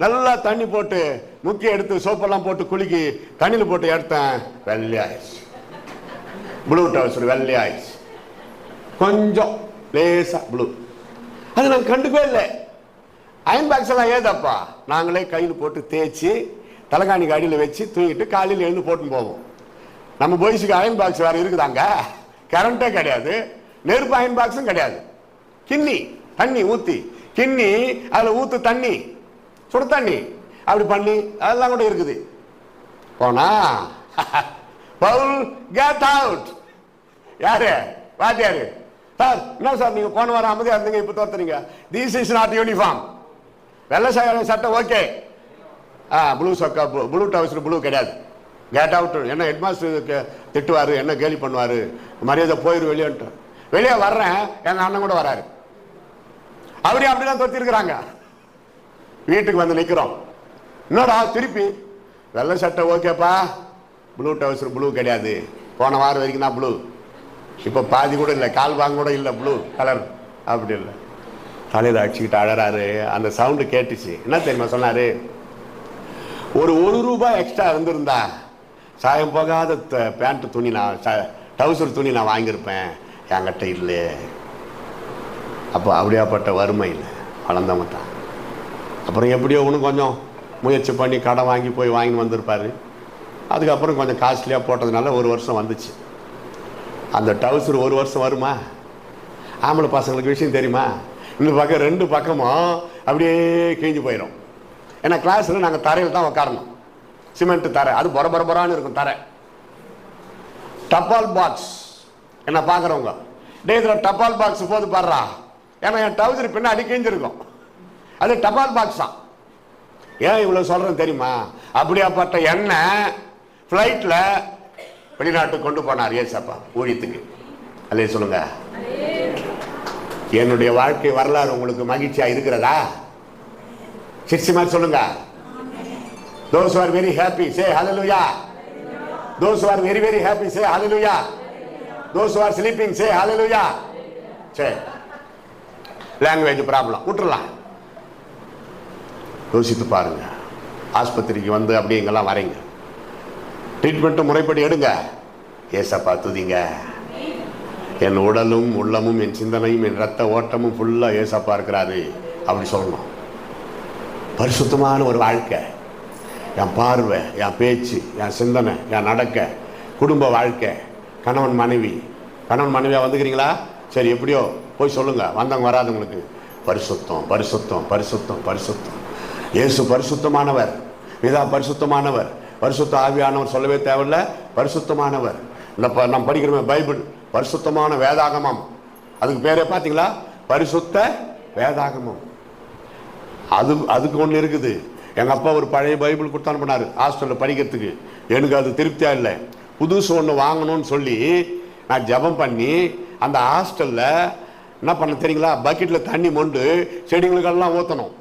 நல்லா தண்ணி போட்டு முக்கிய எடுத்து சோப்பெல்லாம் போட்டு குளிக்கி தண்ணியில் போட்டு எடுத்தேன், வெள்ளை ஆயிடுச்சு. ப்ளூ டவுசர் வெள்ளை ஆயிடுச்சு. கொஞ்சம் லேசா ப்ளூ. அது நாங்கள் கண்டுக்கவே இல்லை. அயன் பாக்ஸ் எல்லாம் ஏதப்பா நாங்களே கையில் போட்டு தேய்ச்சி தலைகாணி அடியில் வச்சு தூங்கிட்டு காலையில் எழுந்து போட்டுன்னு போவோம். நம்ம பாய்ஸுக்கு அயன் பாக்ஸ் வேறு இருக்குதாங்க, கரண்ட்டே கிடையாது, நெருப்பு அயன் பாக்ஸும் கிடையாது. கிண்ணி தண்ணி ஊற்றி கிண்ணி அதில் ஊற்று தண்ணி, சுடு தண்ணி அப்படி பண்ணி அதெல்லாம் கூட இருக்குது. போனா பவுல் கெட் அவுட். யாரு? வாத்தியாரு. சார் என்ன சார் நீங்கள் போன வாரம் அமைதியாக இருந்தீங்க, இப்போ தோத்துறீங்க. This is not uniform. வெள்ளை சட்டை ஓகே, ப்ளூ சொக்கா ப்ளூ டவுசர் ப்ளூ கிடையாது, கேட் அவுட். என்ன ஹெட்மாஸ்டர் திட்டுவார், என்ன கேலி பண்ணுவார், மரியாதை போயிரு வெளியேன்ட்டு. வெளியே வர்றேன், எங்கள் அண்ணன் கூட வராரு. அவரையும் அப்படிதான் தொத்திருக்கிறாங்க. வீட்டுக்கு வந்து நிற்கிறோம், என்னடா திருப்பி வெள்ளை சட்டை ஓகேப்பா, ப்ளூ டவுசர் ப்ளூ கிடையாது. போன வாரம் வரைக்கும் தான் ப்ளூ, இப்போ பாதி கூட இல்லை, கால் வாங்க கூட இல்லை ப்ளூ கலர். அப்படி இல்லை. தலையில் அடிச்சுக்கிட்டு அழறாரு. அந்த சவுண்டு கேட்டுச்சு. என்ன தெரியுமா சொன்னார்? ஒரு ரூபாய் எக்ஸ்ட்ரா இருந்திருந்தா சாயம் போகாத பேண்ட் துணி நான் டவுசர் துணி நான் வாங்கியிருப்பேன், என்கிட்ட இல்லை. அப்போ அப்படியாப்பட்ட வறுமை இல்லை, வளர்ந்தவன் தான். அப்புறம் எப்படியோ ஒன்று கொஞ்சம் முயற்சி பண்ணி கடன் வாங்கி போய் வாங்கின்னு வந்திருப்பார். அதுக்கப்புறம் கொஞ்சம் காஸ்ட்லியாக போட்டதுனால 1 வருஷம் வந்துச்சு. அந்த டவுசர் 1 வருஷம் வருமா? ஆம்பளை பசங்களுக்கு விஷயம் தெரியுமா? இந்த பக்கம் 2 பக்கமும் அப்படியே கிழிஞ்சு போயிடும். ஏன்னா கிளாஸில் நாங்கள் தரையில் தான் உட்காரணும், சிமெண்ட் தரை, அது பொறபொறான்னு இருக்கும் தரை. டப்பால் பாக்ஸ் என்ன பார்க்குறவங்க, டே இதில் டப்பால் பாக்ஸ் போது பாடுறா, ஏன்னா என் டவுசர் பின்னாடி கிழிஞ்சிருக்கும். அது டப்பால் பாக்ஸ் தான். ஏன் இவ்வளோ சொல்கிறேன்னு தெரியுமா? அப்படியாப்பட்ட எண்ணெய் ஃப்ளைட்டில் வெளிநாட்டுக்கு கொண்டு போனார் ஏசப்பா ஊழியத்துக்கு. அல்லே சொல்லுங்க. என்னுடைய வாழ்க்கை வரலாறு உங்களுக்கு மகிழ்ச்சியாக இருக்கிறதா? சிரிச்சு மாதிரி சொல்லுங்க. Those who are very happy say hallelujah. Those who are very very happy say hallelujah. Those who are sleeping say hallelujah. சரி, லாங்குவேஜ் ப்ராப்ளம் விட்டுறலாம். யோசித்து பாருங்க. ஆஸ்பத்திரிக்கு வந்து அப்படி எங்கெல்லாம் வரீங்க, ட்ரீட்மெண்ட்டு முறைப்படி எடுங்க, ஏசப்பா துதிங்க. என் உடலும் உள்ளமும் என் சிந்தனையும் என் ரத்த ஓட்டமும் ஃபுல்லாக ஏசப்பா இருக்கிறாரு அப்படி சொல்லணும். பரிசுத்தமான ஒரு வாழ்க்கை, என் பார்வை, என் பேச்சு, என் சிந்தனை, என் நடக்க, குடும்ப வாழ்க்கை, கணவன் மனைவியாக வந்துக்கிறீங்களா? சரி, எப்படியோ போய் சொல்லுங்கள், வந்தவங்க வராதவங்களுக்கு. பரிசுத்தம் பரிசுத்தம் பரிசுத்தம் பரிசுத்தம். இயேசு பரிசுத்தமானவர், பிதா பரிசுத்தமானவர், பரிசுத்த ஆவியானவர் சொல்லவே தேவையில்லை, பரிசுத்தமானவர். இந்த நம்ம படிக்கிறோமே பைபிள், பரிசுத்தமான வேதாகமம், அதுக்கு பேரே பார்த்தீங்களா? பரிசுத்த வேதாகமம். அதுக்கு ஒன்று இருக்குது. எங்கள் அப்பா ஒரு பழைய பைபிள் கொடுத்தான்னு பண்ணார் ஹாஸ்டலில் படிக்கிறதுக்கு. எனக்கு அது திருப்தியாக இல்லை, புதுசு ஒன்று வாங்கணும்னு சொல்லி நான் ஜெபம் பண்ணி அந்த ஹாஸ்டலில் என்ன பண்ண தெரியுங்களா? பக்கெட்டில் தண்ணி மொண்டு செடிங்களுக்கெல்லாம் ஊற்றணும்.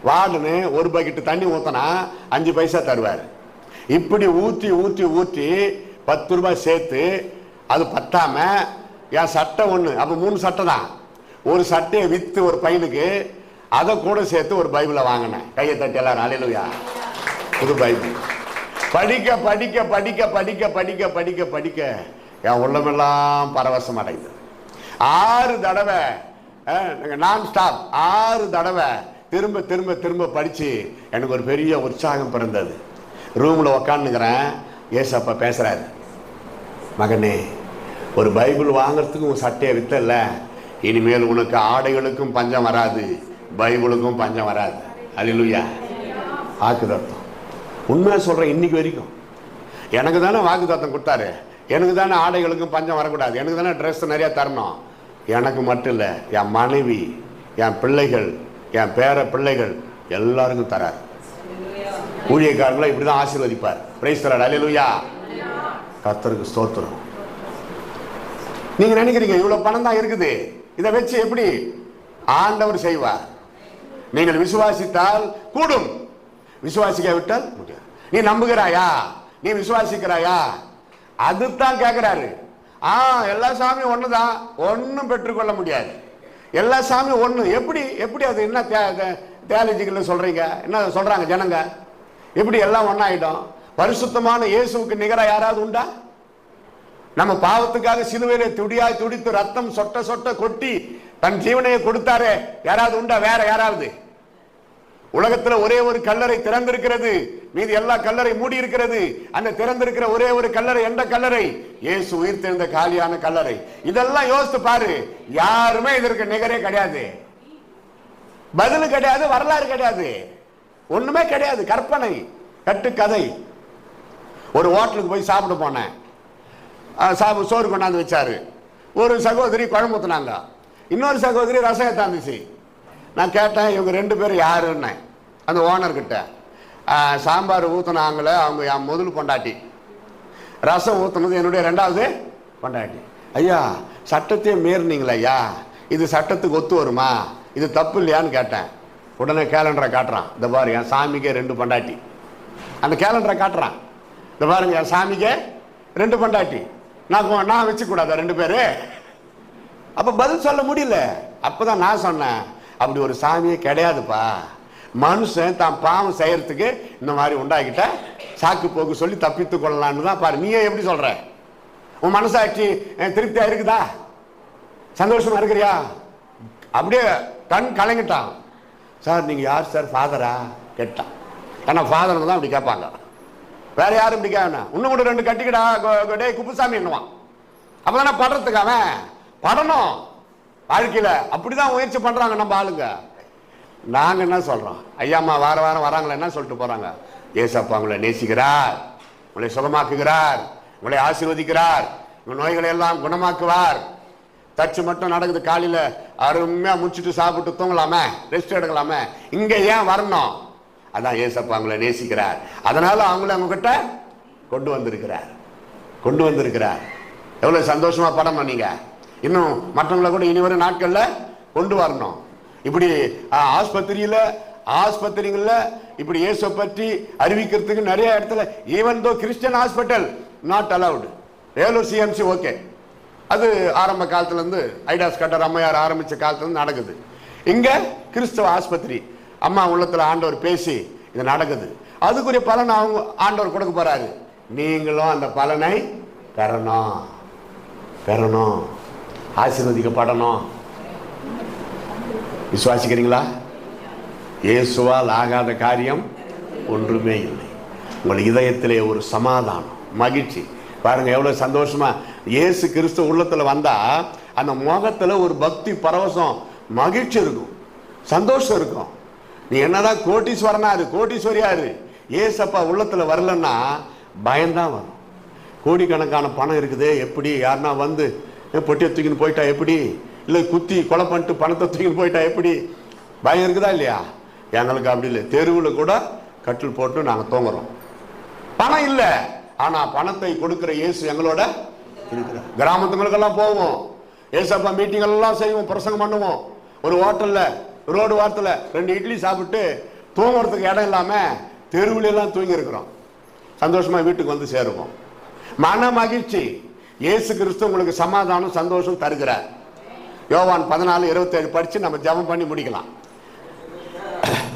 வார்டுன்னு ஒரு பக்கெட்டு தண்ணி ஊற்றினா 5 பைசா தருவார். இப்படி ஊற்றி ஊற்றி ஊற்றி 10 ரூபாய் சேர்த்து அது பத்தாம என் சட்டை ஒன்று, அப்போ 3 சட்டை தான், ஒரு சட்டையை விற்று ஒரு பையனுக்கு அதை கூட சேர்த்து ஒரு பைபிளை வாங்கினேன். கையை தட்டி எல்லாரும் அல்லேலூயா. புது பைபிள் படிக்க படிக்க படிக்க படிக்க படிக்க படிக்க படிக்க என் உள்ளமெல்லாம் பரவசம் அடைந்தது. 6 தடவை நான் ஸ்டாப் 6 தடவை திரும்ப திரும்ப திரும்ப படித்து எனக்கு ஒரு பெரிய உற்சாகம் பிறந்தது. ரூமில் உக்காந்துக்கிறேன், ஏசப்பா பேசுகிறாரு, மகனே ஒரு பைபிள் வாங்கிறதுக்கு உன் சட்டையை வித்தல்ல, இனிமேல் உனக்கு ஆடைகளுக்கும் பஞ்சம் வராது, பைபிளுக்கும் பஞ்சம் வராது. அல்லேலூயா. வாக்குத்தத்தம் உண்மையாக சொல்கிறேன். இன்னைக்கு வரைக்கும் எனக்கு தானே வாக்குத்தத்தம் கொடுத்தாரு, எனக்கு தானே ஆடைகளுக்கும் பஞ்சம் வரக்கூடாது, எனக்கு தானே ட்ரெஸ் நிறையா தரணும். எனக்கு மட்டும் இல்லை, என் மனைவி, என் பிள்ளைகள், என் பேர பிள்ளைகள் எல்லாருக்கும் தரார். ஊழியக்காரங்களை இப்படி தான் ஆசீர்வதிப்பார். Praise the lord. அல்லேலூயா. கர்த்தருக்கு ஸ்தோத்திரம். நீங்க நினைக்கிறீங்க இவ்வளவு பணம் தான் இருக்குது, இதை வச்சு எப்படி ஆண்டவர் செய்வார்? நீங்கள் விசுவாசித்தால் கூடும், விசுவாசிக்க விட்டால் முடியாது. நீ நம்புகிறாயா? நீ விசுவாசிக்கிறாயா? அதுதான் கேட்கிறாரு. எல்லா சாமியும் ஒன்று தான், ஒன்றும் பெற்றுக்கொள்ள முடியாது. எல்லா சாமியும் ஒன்று. எப்படி எப்படி அது என்ன தியாலஜிக்கல் சொல்றீங்க? என்ன சொல்றாங்க ஜனங்க? எப்படி எல்லாம் ஒன்னாயிடும்? பரிசுத்தமான இயேசுவுக்கு நிகராக யாராவது உண்டா? நம்ம பாவத்துக்காக சிலுவையிலே துடியாய் துடித்து ரத்தம் சொட்ட சொட்ட கொட்டி தன் ஜீவனையை கொடுத்தாரே, யாராவது உண்டா? வேற யாராவது? உலகத்துல ஒரே ஒரு கல்லறை திறந்திருக்கிறது, மீதி எல்லா கல்லறை மூடி இருக்கிறது. அந்த திறந்திருக்கிற ஒரே ஒரு கல்லறை எந்த கல்லறை? இயேசு உயிர்த்தெழுந்த காலியான கல்லறை. இதெல்லாம் யோசித்து பாரு. யாருமே இதற்கு நிகரே கிடையாது. பதில் கிடையாது, வரலாறு கிடையாது, ஒண்ணுமே கிடையாது. கற்பனை, கட்டு கதை. ஒரு ஹோட்டலுக்கு போய் சாப்பிட போனேன். சோறு கொண்டாந்து வச்சாரு. ஒரு சகோதரி குழம்பு ஊத்துனாங்க, இன்னொரு சகோதரி ரசம் ஏத்தாந்துச்சு. நான் கேட்டேன், இவங்க 2 பேரும் யாருன்னு அந்த ஓனர்கிட்ட. சாம்பார் ஊத்துனாங்களே அவங்க என் முதல் பொண்டாட்டி, ரசம் ஊத்துனது என்னுடைய 2வது பொண்டாட்டி. ஐயா, சட்டத்தையே மீறினீங்களா ஐயா? இது சட்டத்துக்கு ஒத்து வருமா? இது தப்பு இல்லையான்னு கேட்டேன். உடனே கேலண்டரை காட்டுறான். இந்த பாரு, என் சாமிக்கே 2 பொண்டாட்டி. அந்த கேலண்டரை காட்டுறான். இந்த பாருங்க, என் சாமிக்கே 2 பொண்டாட்டி. நான் வச்சுக்கூடாதா 2 பேரு? அப்ப பதில் சொல்ல முடியல. அப்பதான் நான் சொன்னேன், அப்படி ஒரு சாமியே கிடையாதுப்பா. மனுஷன் தான் பாவம் செய்யறதுக்கு இந்த மாதிரி உண்டாக்கிட்ட சாக்கு போக்கு சொல்லி தப்பித்து கொள்ளலான்னு தான். பாரு, நீயே எப்படி சொல்ற? உன் மனசாட்சி திருப்தியா இருக்குதா? சந்தோஷமா இருக்கிறியா? அப்படியே கண் கலங்கிட்டான். சார் நீங்க யார் சார்? ஃபாதரா கேட்டான். ஏன்னா ஃபாதர் தான் அப்படி கேட்பாங்க, வேற யாரும் இப்படி கேட்கணும். இன்னும் கூட 2 கட்டிக்கிடா டே குப்புசாமி என்னவான். அப்பதானே படுறதுக்கு அவன் படணும் வாழ்க்கையில. அப்படிதான் முயற்சி பண்றாங்க நம்ம ஆளுங்க. நாங்க என்ன சொல்றோம்? ஐயாம்மா வார வாரம் வராங்களா, என்ன சொல்லிட்டு போறாங்க? ஏசப்பா உங்களை நேசிக்கிறார், உங்களை சுகமாக்குகிறார், உங்களை ஆசீர்வதிக்கிறார், உங்க நோய்களை எல்லாம் குணமாக்குவார். தச்சு மட்டும் நடக்குது, காலையில அருமையா முடிச்சுட்டு சாப்பிட்டு தூங்கலாமே, ரெஸ்ட் எடுக்கலாமே. இங்க ஏன் வரணும்? அதான் ஏசப்பா உங்களை நேசிக்கிறார், அதனால அவங்கள அவங்க கிட்ட கொண்டு வந்திருக்கிறார். எவ்வளவு சந்தோஷமா படணும். நீங்க இன்னும் மற்றவங்களை கூட இனி வரும் நாட்கள்ல கொண்டு வரணும். இப்படி ஆஸ்பத்திரிகள்ல இப்படி இயேசு பற்றி அறிவிக்கிறதுக்கு நிறைய இடத்துல, even though Christian hospital not allowed. Vellore CMC okay, அது ஆரம்ப காலத்துல இருந்து ஐடாஸ் கட்டர் அம்மையார் ஆரம்பிச்ச காலத்துல இருந்து நடக்குது. இங்க கிறிஸ்தவ ஆஸ்பத்திரி, அம்மா உள்ளத்துல ஆண்டவர் பேசி இது நடக்குது. அதுக்குரிய பலன் அவங்க ஆண்டவர் கொடுக்க போறாரு. நீங்களும் அந்த பலனை பெறணும், ஆசீர்வதிக்கப்படணும். விசுவாசிக்கிறீங்களா? இயேசுவால் ஆகாத காரியம் ஒன்றுமே இல்லை. உங்கள் இதயத்திலே ஒரு சமாதானம், மகிழ்ச்சி. பாருங்க எவ்வளவு சந்தோஷமா இயேசு கிறிஸ்து உள்ளத்துல வந்தா அந்த முகத்துல ஒரு பக்தி, பரவசம், மகிழ்ச்சி இருக்கும், சந்தோஷம் இருக்கும். நீ என்னதான் கோட்டீஸ்வரியாரு, ஏசப்பா உள்ளத்துல வரலன்னா பயம்தான் வரும். கோடிக்கணக்கான பணம் இருக்குது, எப்படி யாருன்னா வந்து பொட்டியை தூக்கின்னு போயிட்டா எப்படி, இல்லை குத்தி கொலை பண்ணிட்டு பணத்தை தூக்கின்னு போயிட்டா எப்படி, பயம் இருக்குதா இல்லையா? எங்களுக்கு அப்படி இல்லை. தெருவில் கூட கட்டில் போட்டு நாங்கள் தூங்குறோம். பணம் இல்லை, ஆனா பணத்தை கொடுக்கிற இயேசு எங்களோட இருக்கிறார். கிராமத்துங்களுக்கெல்லாம் போவோம், ஏசப்பா மீட்டிங் எல்லாம் செய்வோம், பிரசங்கம் பண்ணுவோம். ஒரு ஹோட்டல்ல ரோடு வாரத்தில் 2 இட்லி சாப்பிட்டு தூங்குறதுக்கு இடம் இல்லாம தெருவுல எல்லாம் தூங்கி இருக்கிறோம். சந்தோஷமா வீட்டுக்கு வந்து சேருவோம். மன மகிழ்ச்சி. இயேசு கிறிஸ்து உங்களுக்கு சமாதானம், சந்தோஷம் தருகிறார். யோவான் 14:27 படிச்சு நம்ம ஜெபம் பண்ணி முடிக்கலாம்.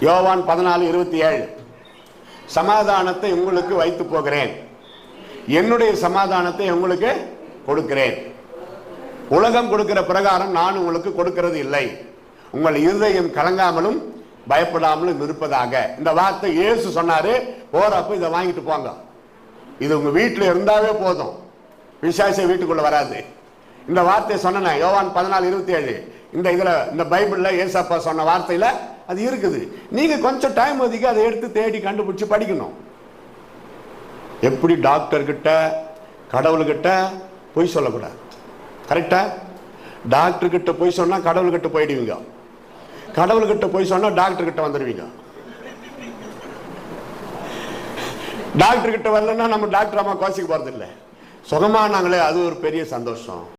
யோவான் 14:27, சமாதானத்தை உங்களுக்கு வைத்து போகிறேன், என்னுடைய சமாதானத்தை உங்களுக்கு கொடுக்கிறேன். உலகம் கொடுக்கிற பிரகாரம் நான் உங்களுக்கு கொடுக்கிறது இல்லை. உங்கள் இருதயம் கலங்காமலும் பயப்படாமலும் இருப்பதாக. இந்த வார்த்தை இயேசு சொன்னாரு. போறப்ப இதை வாங்கிட்டு போங்க. இது உங்க வீட்டுல இருந்தாவே போதும், பிசாசு வீட்டுக்குள்ள வராது. இந்த வார்த்தையை சொன்ன யோவான் 14:27 இந்த பைபிள்ல ஏசப்பா சொன்ன வார்த்தையில அது இருக்குது. நீங்க கொஞ்சம் டைம் ஒதுக்கி அதை எடுத்து தேடி கண்டுபிடிச்சு படிக்கணும். எப்படி டாக்டர் கிட்ட கடவுள்கிட்ட பொய் சொல்லக்கூடாது. கரெக்டா? டாக்டர் கிட்ட போய் சொன்னா கடவுள்கிட்ட போயிடுவீங்க, கடவுள்கிட்ட போய் சொன்னா டாக்டர் கிட்ட வந்துடுவீங்க. டாக்டர் கிட்ட வரலன்னா நம்ம டாக்டர் அம்மா கோச்சிக்க போறது இல்லை, சுகமானாங்களே அது ஒரு பெரிய சந்தோஷம்.